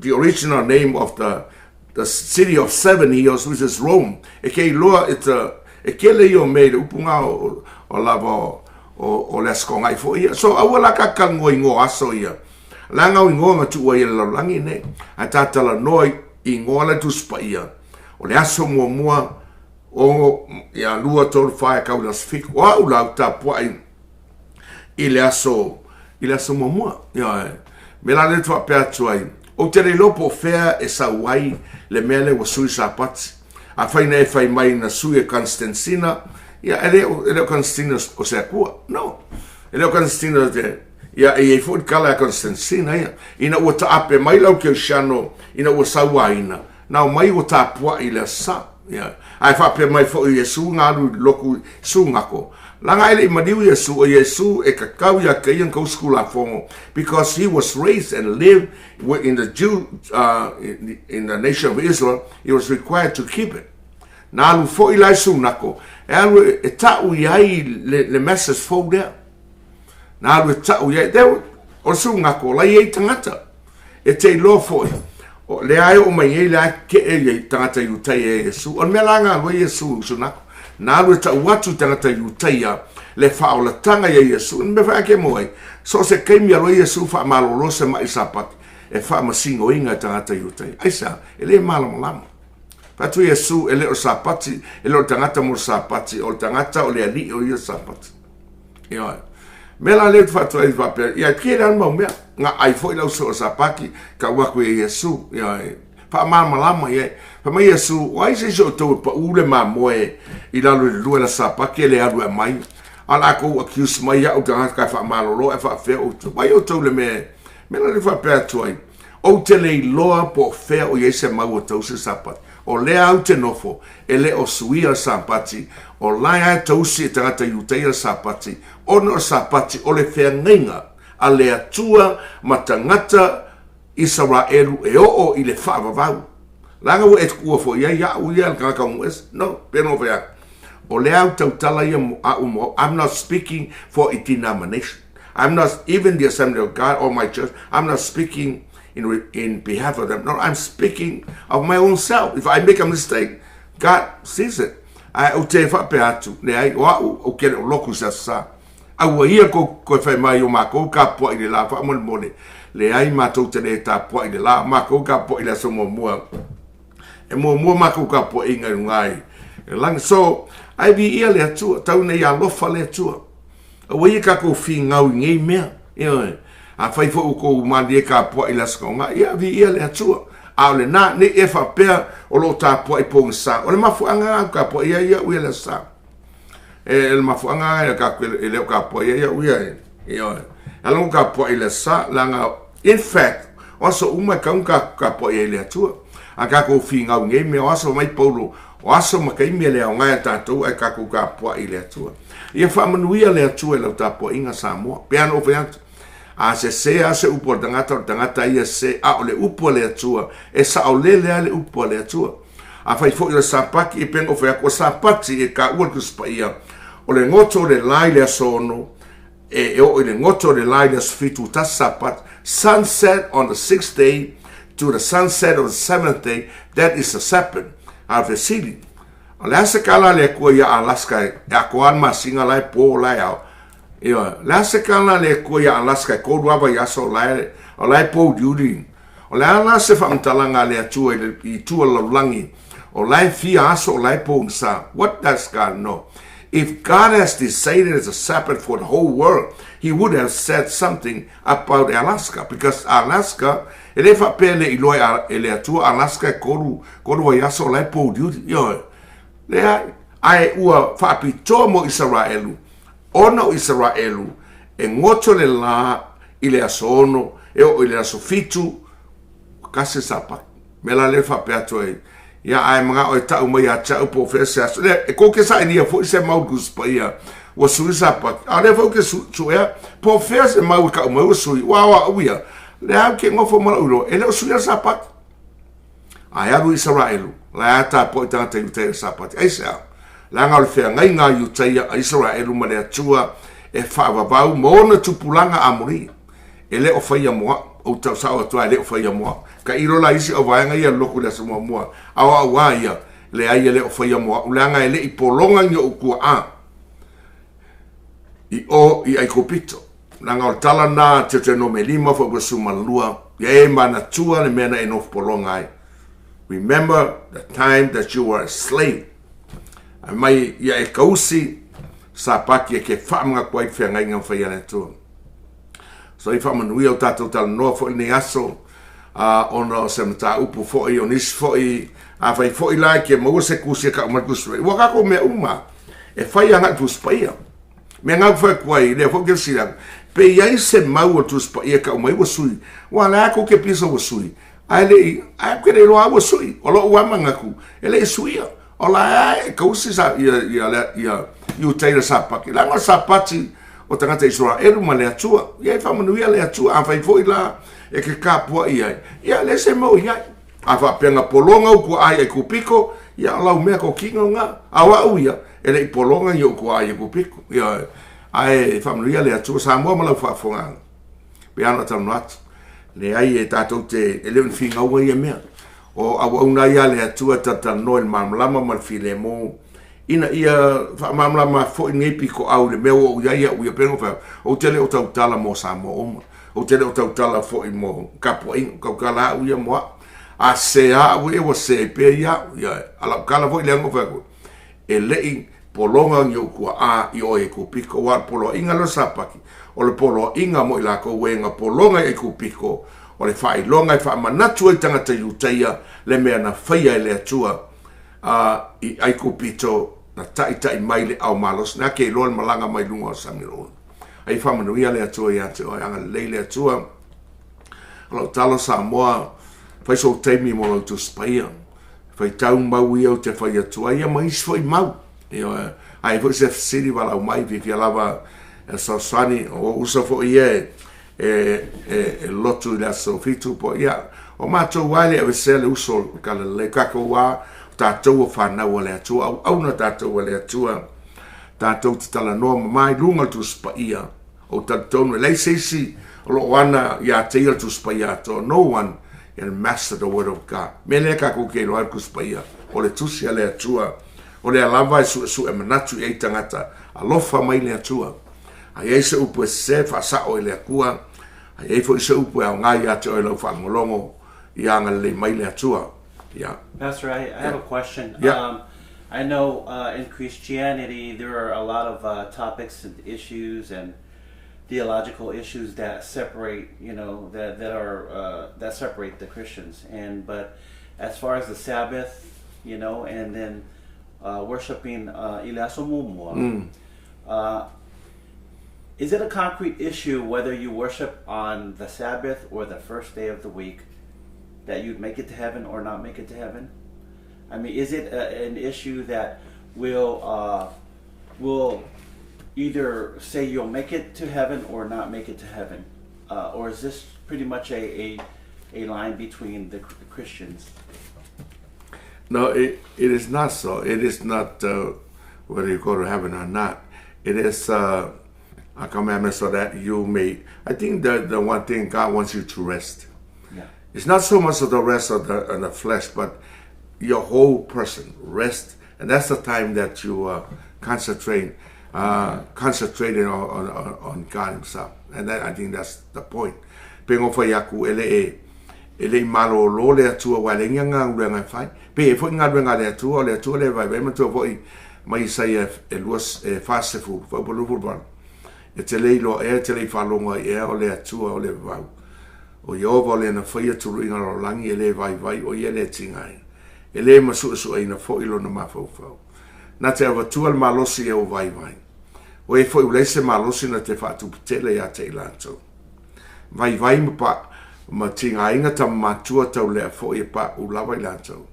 original name of the city of 7 years, which is Rome. Eke loa it's a leo made upunga o lava o lesko ngai fo ia. So awala ka kango ingo aso ia. Langa ingo nga tu ia la langi ne. Atata la noi ingo la tu spa ia. O le aso mua o ia lua tolu fai ka ulas fik wa ula ta poi ile aso momo ia me la le tua pe tuai o te le lopo fea e sa wai le mele o sui Sapati a fai nei fai mai na sui Constantina ia ele Constantina o se akua no ele Constantina de ia e fo kala Constantina ia ina o ta ape mai lau ke shano ina o sa wai na mai o ta poi ile sa ia ai fa pe mai fo Yesu ngalu loku sungako langa ile madiu Yesu e kakau ya kayan ko skula fongo because he was raised and lived in the in the nation of Israel. He was required to keep it. Nalu fo ila sungako alu eta uyai le message fo there. Nalu eta uyai there o sungako la ye tangata e te lo fo le ai o mai la ke e tangata yutai e Yesu on melanga lo Yesu sunako na lu ta watu tangata yutai le faola tanga ye Yesu me fa ke moi so se ke mi lo Yesu fa malolo se mai Sapati e fa masingo inga tangata yutai aisa ele malo lam fa tu Yesu ele o Sapati ele o tangata mo Sapati o tangata o le ali o Sapati yo mela le fa tu ai va pe ya kira mo me nga ai foi la so Sapati ka wa ku Yesu ya pa malama ye pa mai Yesu wai se jo to pa ule ma moe i la lu la Sapati le adu mai ala ko accuse mai ya o ka fa malolo e fa fe o mai o to le me mela le fa pe tu ai o te le loa po fe o ye se ma o to se Sapati o le au te nofo ele o suia Sapati o lai to se tangata yutai Sapati o no Sapati o le fe nginga a le atua matangata Israelu e o i le whaavavau. Langa o et kua fo ia uia ka ka es no pero vea. O le au tautala ia I'm not speaking for a denomination. I'm not even the Assembly of God or my church. I'm not speaking in behalf of them. No, I'm speaking of my own self. If I make a mistake, God sees it. I o te fa pe atu ne ai o ke loku sa. Au ia ko fai mai o mako ka po i le la fa mone le ai matou te le ta po i le la mako ka po i le so mo e mo mako ka po i ngai lang so ai vi ia le atu tau nei a lofa le atu o ia ka ko fi ngau ngai mea ia a fai fo ko mandi ka po i le skonga ia vi ia le atu a le na ne e fa pe o lo ta po i pong sa o le mafu anga ka po ia ui le sa el mafuanga ya ka ele ka po ya uia yo along ka po ile sa langa in fact also uma ka po ile tu aka ko finga nge me also mai polo also ma kai me le nga ta tu aka ko ka po ile tu ia fa manuia le tu ele ta po inga samo piano vent a se upo tangata ia se a le upo le tu e sa o le upo le tu a fai fo ile Sapati e pengo fa ko Sapati e ka ul ku spaia o le ngoto le lai le sono e o le ngoto le lai le sfitu ta Sapati sunset on the 6th day to the sunset of the 7th day that is the Sapati of the city O le ase kala le kua ia Alaska e akoan masinga lai po lai au. Ia, le ase kala le kua ia Alaska e kodu ava yaso o lai po diuri. O le ala se whaamtalanga le atua i tua laulangi. O lai fia aso o lai po nsa. What does God know? If God has decided as a Sabbath for the whole world, he would have said something about Alaska. Because Alaska, ele whapele i loe ele atua Alaska e kodu wa yaso o lai po diuri. Ia, lea ai ua whaapitoa mo Israelu, ona o Israelu, e ngoto le la i le asono, e o i le aso fitu, kase Sapati. Mela le whapea toi, ia ai mga o e tau mai a tau po whese aso. E koke sa inia fo i se mau kuspa ia, wa sui Sapati. A le fauke su ea, po whese mau ka umau sui, wawa uia. Le au ke ngofo mala uro, e leo sui a Sapati. Ai aru Israelu. La ata po tanga te utea Sapati. Aisa, la ngau le whea ngai ngā utea a Israelu ma le atua e whaavavau moona tupulanga amori. E le o whaia moa, o tau sao atua e le o whaia moa. Ka iro la isi o vaenga ia loku le samua moa. Awa awa ia, le aia le o whaia moa. Uleanga e le i polonga nyo ukua a. I o i aikopito. La ngau tala nā te no me lima fa wasu malua. Ia e mana tua le mena e no polonga ai. Remember the time that you were a slave. A mai ia e kausi Sapati e ke whaamanga kwai whea ngai ngā whaia le tua. So i whamanui au tātou tala noa fo i ne aso, ona o se Matāupu fo i o nisi fo i, a whai fo i lai ke maua se kusi e ka umakusua. Ua kako mea uma, e whai anga tuspaia. Mea ngau whai kwai, lea fo ke sirang, pe iai se mau o tuspaia ka umai wasui, wa la ako ke pisa wasui. Ai le ai ke le loa wasui o lo ua mangaku ele suia o la ai kausi sa ia teira Sapati la Sapati o tangata Israelu ma le atua ia fa manuia le atua a fai foi la e ke kapua ia le se mo ia a fa penga polonga ku ai e kupiko ia la me ko kinga nga awa uia ele polonga yo ku ai e kupiko ia ai fa manuia le atua sa mo ma la fa fonga pe ana tanat le ai e tātou te eleven finga ua ia mea. O awa una ia le atua tata noel mamlama mal file mo. Ina ia mamlama fo ngepi ko au le mea o ia uia pengo fa. O tele o tau tala mo sa mo oma. O tele o tau tala fo i mo kapo in kau kala uia moa. A se a ue wa se pe ia ala kala fo i le ngo fa. E lei polonga nyo kua a i o e ko piko wa polo inga lo Sapati. O le polo inga mo i la ko wenga polonga e kupiko o le whai longa i wha manatu i tangata iuteia le mea na whaia le atua i ai kupito na tai mai le au malos na ke loa malanga mai lunga o Samiron ai wha manuia le atua i ate o anga le atua alo talo sa moa whai so teimi mo lau tu spaia whai tau mau i au te whai atua ia mai swai mau ai whai se siri wala au mai vi lava so sani o usa fo ie lotu la so fitu po ia o mato wale e se le uso kala le kako wa tatou fa na wale tu au na tatou wale tu tatou tala no mai lunga tu spa ia o tatou le sisi o lo wana ya te tu spa ia to no one can master the word of God mele kako ke lo ku spa ia o le tusi le tu o le lava su e manatu e tangata alofa mai le tu ai se upo se fa sa o le kua ai fo se upo a ngai ate o lo fa ngolongo ia nga le mai le atua yeah. Pastor, I have a question. Yeah. I know in Christianity there are a lot of topics and issues and theological issues that separate, that separate the Christians. But as far as the Sabbath, and then worshiping Leasaū, is it a concrete issue whether you worship on the Sabbath or the first day of the week that you'd make it to heaven or not make it to heaven? I mean, is it an issue that will either say you'll make it to heaven or not make it to heaven? Or is this pretty much a line between the Christians? No, it is not so. It is not whether you go to heaven or not. It is a commandment so that you may. I think the one thing God wants you to rest. Yeah. It's not so much of the rest of the flesh, but your whole person rest And that's the time that you concentrating on God Himself. And that, I think that's the point. Pengo fa yaku ele malo lo le atua wa le nga ngai fai. Pe fo nga le atua le vai vai matua fo mai sai e luas fast food fo bolu football. E te le lo te le fa longa o le atua o le vai. O yo vole na fa tu ringa lo langi ele vai o ele tingai. Ele masu ina fo ilo na mafo. Na te ava tual malosi e o vai. O e foi ulese malosi na te fatu tele ya te lanto. Vai ma tinga inga tam matua tau lea fo e pa u lava i lanto.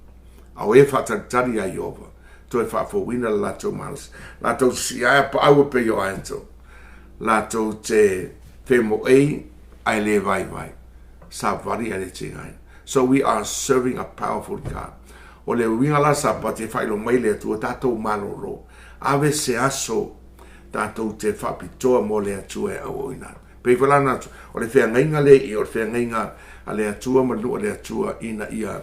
A o e fatantari ai ova. To e fa fo wina lato malos. Lato si aia pa au pe yo anto. Lato te mo ai le vai. Sa vari ale tinga. So we are serving a powerful God. O le winga la Sapati fai lo mai le tu tato maloro. Ave se aso tato te fa pitoa mo le atu e au ina. Pe falana o le fea ngainga le i o le fea ngainga a le atua ma lu o le atua ina ia.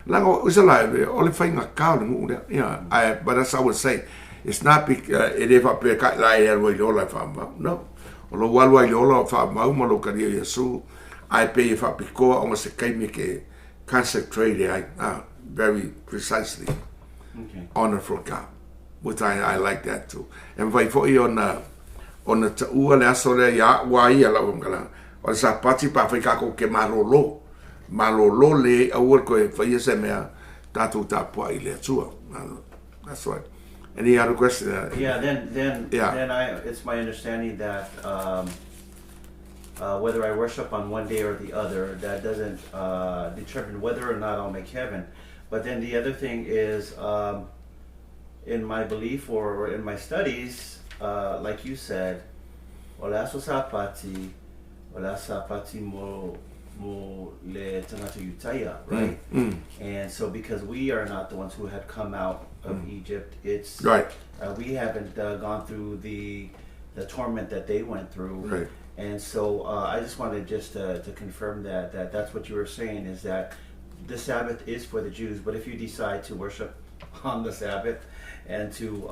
Lango usala o le fai nga kao le ngu le. Yeah, but that's how I would say. It's not it e fa pe ka la e alwa i lola fa ma. No. O lo walwa i lola fa ma ma lo karia Yesu. Ai pe fa pikoa o ma se kaimi ke concentrate very precisely. Okay. Honor for God, which I like that too. And vai foi on the ua le aso le ya wa ia la ngala. O Sapati pa fai ka ko ke malolo le au ko fai se mea tatu tapua i le tua. That's right. Any other question? Then it's my understanding that whether I worship on one day or the other, that doesn't determine whether or not I'll make heaven. But then the other thing is, in my belief or in my studies, like you said, ola sapati mo le tangata utaya, right? And so because we are not the ones who had come out of Egypt, it's right. We haven't gone through the torment that they went through. Right. And so I just wanted to confirm that that's what you were saying, is that the Sabbath is for the Jews, but if you decide to worship on the Sabbath and to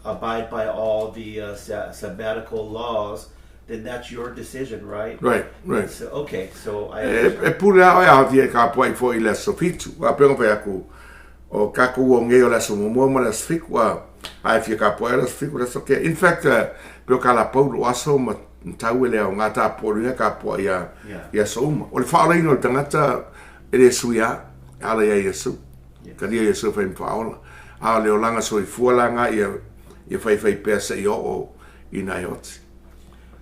abide by all the sabbatical laws, then that's your decision, right? Right. So, okay, so I... E pule a oia avie ka puai fo i le sofitu. Wa pengo pe aku o kaku o ngeo le somomo mo le sfiku wa ai fie ka puai le sfiku, that's okay. In fact, peo ka la paulo aso ma tau ele o ngata poringa ka puai ia souma. O le whaoreino le tangata ele suia ala ia Yesu. Ka lia Yesu fai mwhaola. A le o langa so i fualanga ia fai pea se i o ina ioti.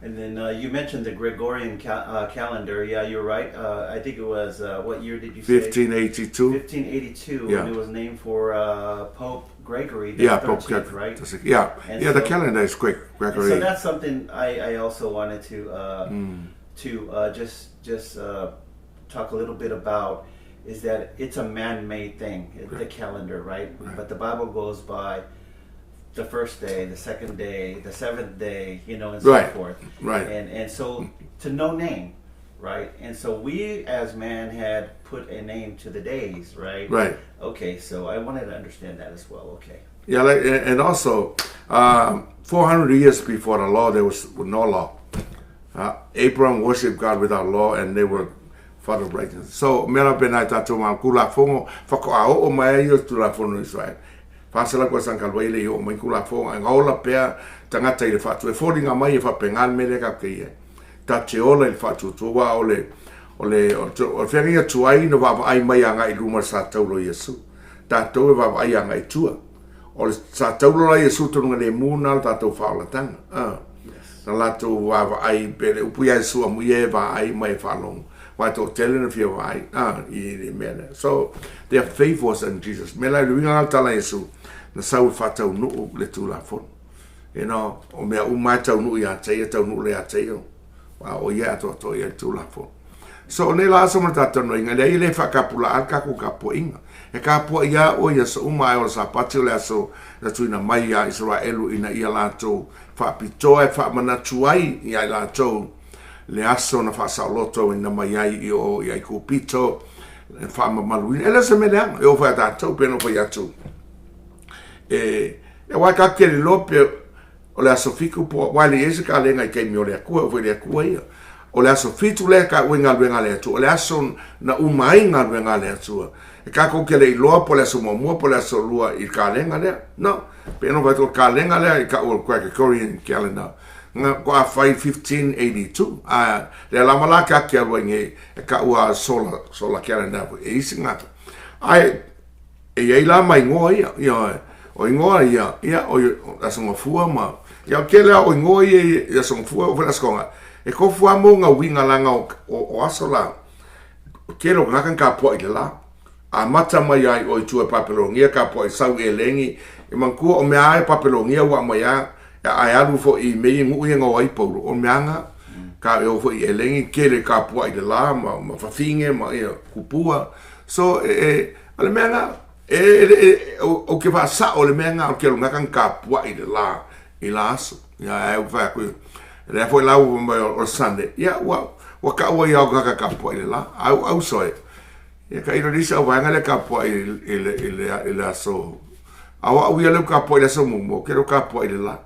And then you mentioned the Gregorian calendar. Yeah, you're right. I think it was, what year did you say? 1582. 1582, yeah. And it was named for Pope Gregory the 13th, Pope Gregory, right? Yeah, and so, the calendar is Gregory. So that's something I also wanted to just talk a little bit about, is that it's a man-made thing, the calendar, right? But the Bible goes by the first day, the second day, the seventh day, and so forth. Right. And so to no name, right? And so we as man had put a name to the days, right? Right. Okay, so I wanted to understand that as well. Okay. Yeah, and also 400 years before the law, there was no law. Abraham worshipped God without law, and they were father breakers. So mera benai tatu ma Tulafono whakaao o mai o Tulafono Israel. Pasala ko sang kalwele yo mai Tulafono ang ola pea tangata ile fatu e folinga mai e fapengan mele ka ke ta te ola il fatu tua o fengia tuai no va ai mai anga i ruma sa taulo Yesu ta to va ai anga i tua o sa taulo la Yesu to ngale muna ta to faula tanga na la to va ai pele upu Yesu amu ye va ai mai falong why to telling if you why so their faith was in Jesus. Mela luinga tala Yesu na sau fatau no le Tulafono. O mea umata no ya tei tau no le ateo. Wa o ya to ya Tulafono. So ne la so mata no inga le ile fakapula aka ku kapoinga. E kapo ya o ya so umai o Sapati le so na tuina mai ya Israelu ina ia lato fa pitoe fa manatuai ya lato le aso na fasa loto ina mai ai o ia kupito fa maluina ela se mena eu fa tatou peno fa yatu e wa ka ke lope o le asofiku po wale ese ka lenga ke mi o le ku o le ku ia o le asofitu le ka wenga le tu o le ason na umainga wenga le tu e ka ko ke le lo po le so mo po le so lua I ka lenga le no peno va to ka lenga le ka o kwa ke Korean calendar nga ko a 1582 a le la malaka ke wenge e ka ua sola calendar e isi nga ai e la mai ngoia ia o ingoa ia o asonga fua ma ia ke la o ingoa ia asonga fua o flaskonga e ko fua mo nga winga langa o asola ke lo nga kan ka po I la a mata mai ai o tu papelongia ka po sau elengi e manku o me ai papelongia wa mai ai alu fo I me ngu ia ngo ai polo o meanga ka e o fo I elengi ke le ka po I la ma fa finge ma ia kupua so ale meanga o ke va sa o le menga o ke lo ngakan ka pua I la I la aso ya e va ku le foi la o Sunday ya wa ka wa ya ka pua I la au so ya ka iro disa wa ngale ka pua I aso awa u ya le ka pua I aso mo ke lo ka pua I la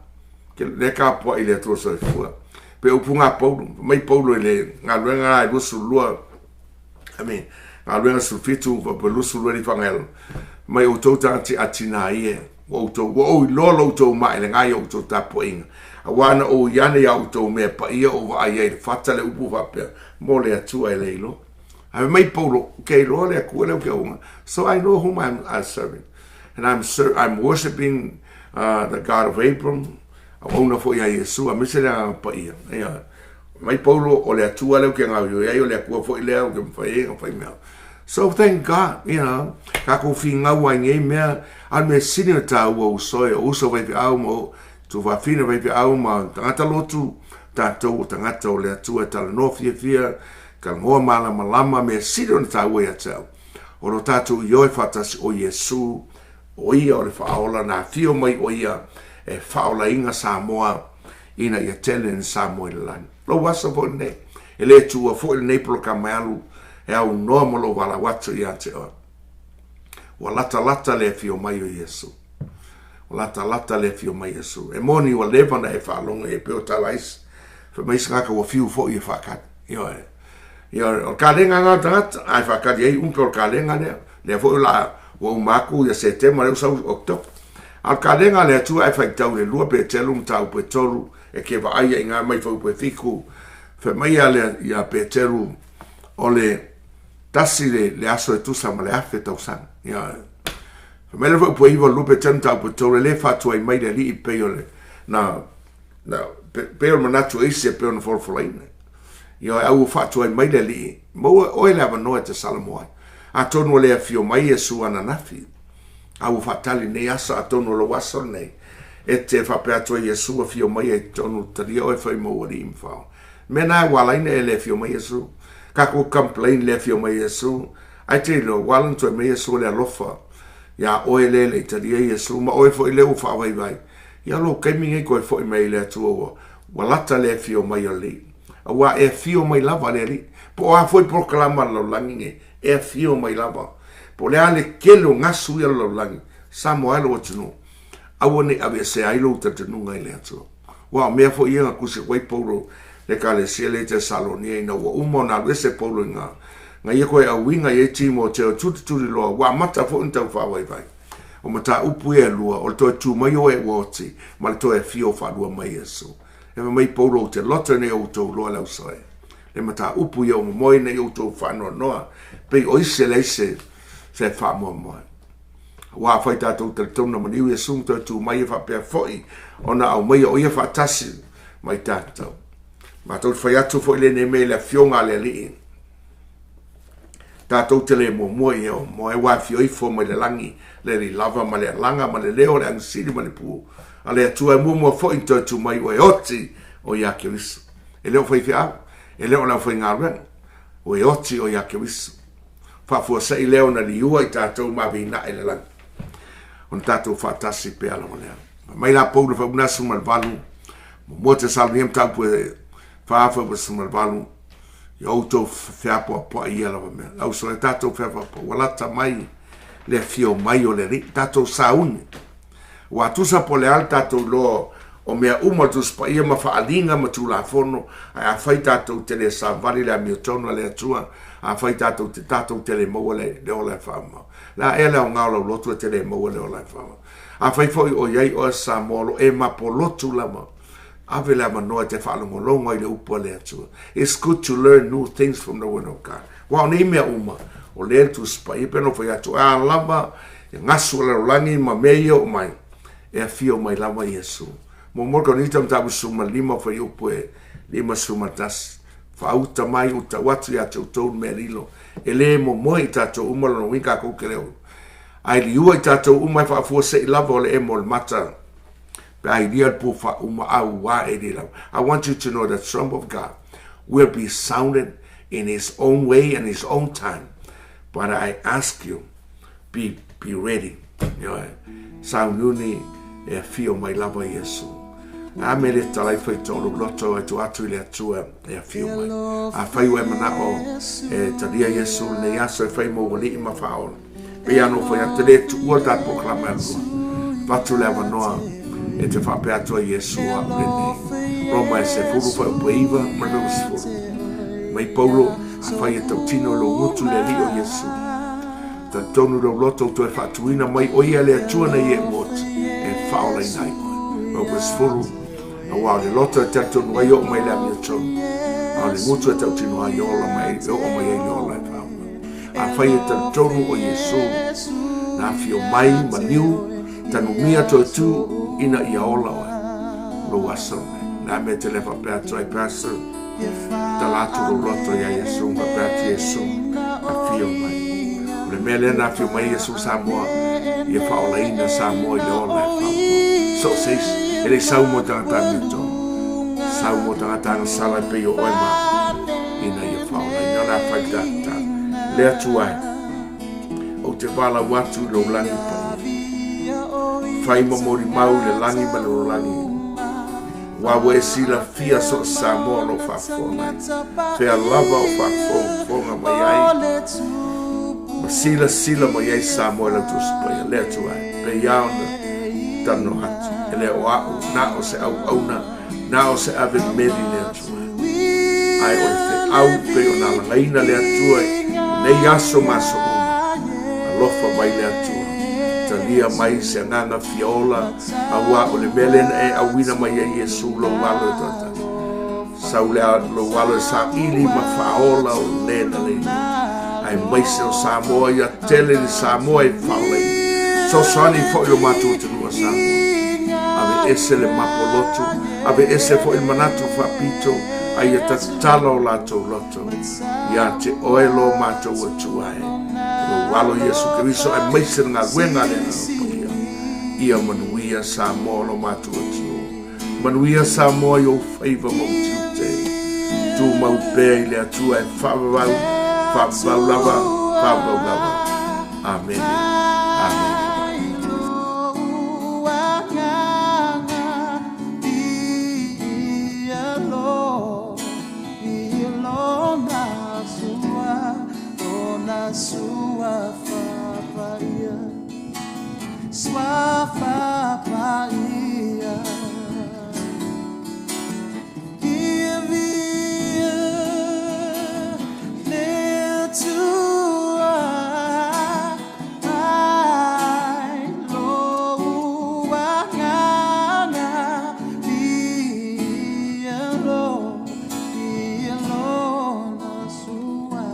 ke le ka pua I le to so fua pe o punga paulo mai paulo le ngaluenga I su lua I mean ngaluenga su fitu pa lu su lua I fangelo mai o tau tanti atina ia o tau o lolo tau mai le ngai o tau tapoinga a wana o yane ya o tau me pa ia o vai ia fatale upu vape mo le atua ele ilo a mai paulo ke lo le ku le ke uma so I know whom I'm serving and I'm worshiping the God of Abraham a ona fo ia Yesu a misera pa ia mai paulo o le atua le ke ngai ia o le ku fo ile o ke fa me so thank God, you know, kako finga wa nge mea al me sini ta wo so vai au mo tu va fina vai au ma tangata lotu tatou tangata o le atua tala no fia ka ngoa malama me sini ta wo ya tau o lo tatou yo fatas o Yesu o ia o le faola na fio mai o ia e faola inga Samoa ina ia tele Samoa lan lo wasa fo ne ele tu fo le nei pro kamalu e au noa lo wala watu ia te o. Wa lata le fio mai o Yesu. Wa lata le fio mai Yesu. E moni wa lewa na e whalonga e peo talais. Fa mai ngaka wa fiu fo I whakat. O ka renga ngā tangata, ai whakat iei umpe o ka renga lea. Lea fo la wa umaku ia setema leo sau oktob. Al ka renga lea tu ai whaitau le lua pe telu mtau pe tolu e ke wa aia inga mai fau pe fiku. Fa mai lea ia pe telu o le tasi le aso e tusa ma le afe tau sang. Fa mele fo po iwa lupe tenta po tole le fatu ai mai le li I peo le na peo manatu eise peo na folfolaina. Au fatu ai mai le li mo o ele ava noa te salamoa. A tonu le afio mai Yesu ana nafi. Au fatali ne asa a tonu lo waso nei. E te fapeato Yesu afio mai e tonu taria o e fai mo wari imfao. Mena walaina e le afio mai Yesu. Kako complain le fio mai Yesu ai te lo walan to mai Yesu le alofa ya oele le tadia Yesu ma oe fo le u fa vai ya lo kai mi ko fo mai le tu o walata le fio mai ali wa e fio mai lava le li po a foi proclama lo langi e fio mai lava po le ale kelo ngasu ya lo langi Samuel o tunu awone ave se ai lo tatu ngai le tu wa me fo ia ku se wai polo le kale sele te salonia ina wa umo na wese polo nga ye koe a winga ye timo te o tutu loa wa mata fo ntau fa vai vai o Matāupu e lua o to tu mai o e woti ma to e fio fa lua mai Yesu e mai polo te loto ne o to loa lau soe le Matāupu ye o moi ne o to fa no noa pe o ise leise se fa mo wa fa tatou te tona mani Yesu to tu mai fa pe foi ona au mai o ye fa tasi mai tatou ma tau fai atu fo ile ne me le fionga le li. Tātou te le mo e wafi oi fo mai le langi, le li lava ma le langa ma le leo le angsiri ma le pu. A le atua e mo fo into tu mai o e oti o ia ke wisu. E leo fai fia, e leo la fai ngā ren, o e oti o ia ke wisu. Fa fua sa I leo na li ua I tātou ma vina e le langi. On tātou fa tasi pe ala mo leo. Mai la pou le fa unasu ma le valu, mo te salmiam tāpu e fa fa pa sumal valu Yo to fiapo po ia la me. Au so tato fiapo po wala tamai le fio mai o le ri tato sauni. Wa tu sa po le al tato lo o mea uma tu spa ia ma fa alinga ma Tulafono a fai tato tele sa vali la mio tono le atua a fai tato tele mo le o fa ma. La ele o ngalo lo tu tele mo le o fa ma. A fai foi o yai o sa molo e ma po lo tu la ma. Ave la manoa te whaalongolonga i le upo le atua. It's good to learn new things from the word of God. Wa nei mea uma, o le tu spa, i peno whai atu, a lava, e ngasu la rolangi ma mea o mai, e a fio mai lava Yesu. Mo morka nitam tabu suma lima whai upo e, lima suma tas, whauta mai uta watu ya tau tau mea lilo, e le mo moi tato umalo no wika kukereo. Ai liua i tato umai whaafua se i lava o le e mo le mata, I want you to know that the trump of God will be sounded in his own way and his own time. But I ask you, be ready. Saununi e fio mai lava Yesu. A mele talai fai tolu loto e tu atu ile atua e fio mai. A fai ue manao e tadia Yesu ne yaso e fai mo wali ima faola. Pe ano fai atele tu ua dat proklama elua. Vatu le avanoa e te whape atua Yesu a urene. Roma e se furu whai upeiva, marau se furu. Mai Paulo, a whai e tau tino lo mutu le rio Yesu. Ta tonu lo loto tu e whatuina mai oia le atua na i e mot, e whaola i nai oi. Roma se furu, a wao le loto e te tonu ai o mai le amia tonu. A le mutu e tau tino ai ola mai, o mai e ola e whaola. A whai e tau tonu o Yesu, na fio mai, maniu, tanu mia to tu ina ia ola oe. Lo asone. Na me te le whapea toi pastor. Talatu lo roto ia Yesu. Whapea ti Yesu. A fio mai. Le mea lena fio mai Yesu Samoa. Ia whaola ina Samoa i le ola e whaola. So seis. Ele saumo tangata mito. Saumo tangata na sala pe o oe ma. Ina ia whaola. Ina la whaitata. Lea tuai. O te wala watu lo langi pa. Fai mamori mau le langi ma le langi. Wawa e sila fia so Samoa no whafona. Fea lava o whafona mai ai. Ma sila mai ai Samoa la tuspaya. Lea tuai. Pe yaona tano hatu. Ele o au. Na o se au na. Na o se ave meri lea tuai. Ai o te au pe o na langaina lea tuai. Nei aso maso uma. Alofa mai lea tuai. Talia mai se nganga fiola awa o le melena e awina mai e Yesu lo walo e tata. Saulea lo walo e sa ili ma faola o lena le. Ai mai se o Samoa ia tele ni Samoa e faole. So sani fo ilo matu tenua Samoa. Ave ese le mapolotu, ave ese fo il manatu fapito, ai e tatala o lato loto. Ia te oelo matu o tuae. Walo Yesu Kristo ai mai se nga wenga le na ia manuia Samoa lo matu atu manuia Samoa yo favor mo tute tu mau pe le atu ai favor lava amen amen. Sua fapaia, sua fapaia. Give me to I know I be alone, sua.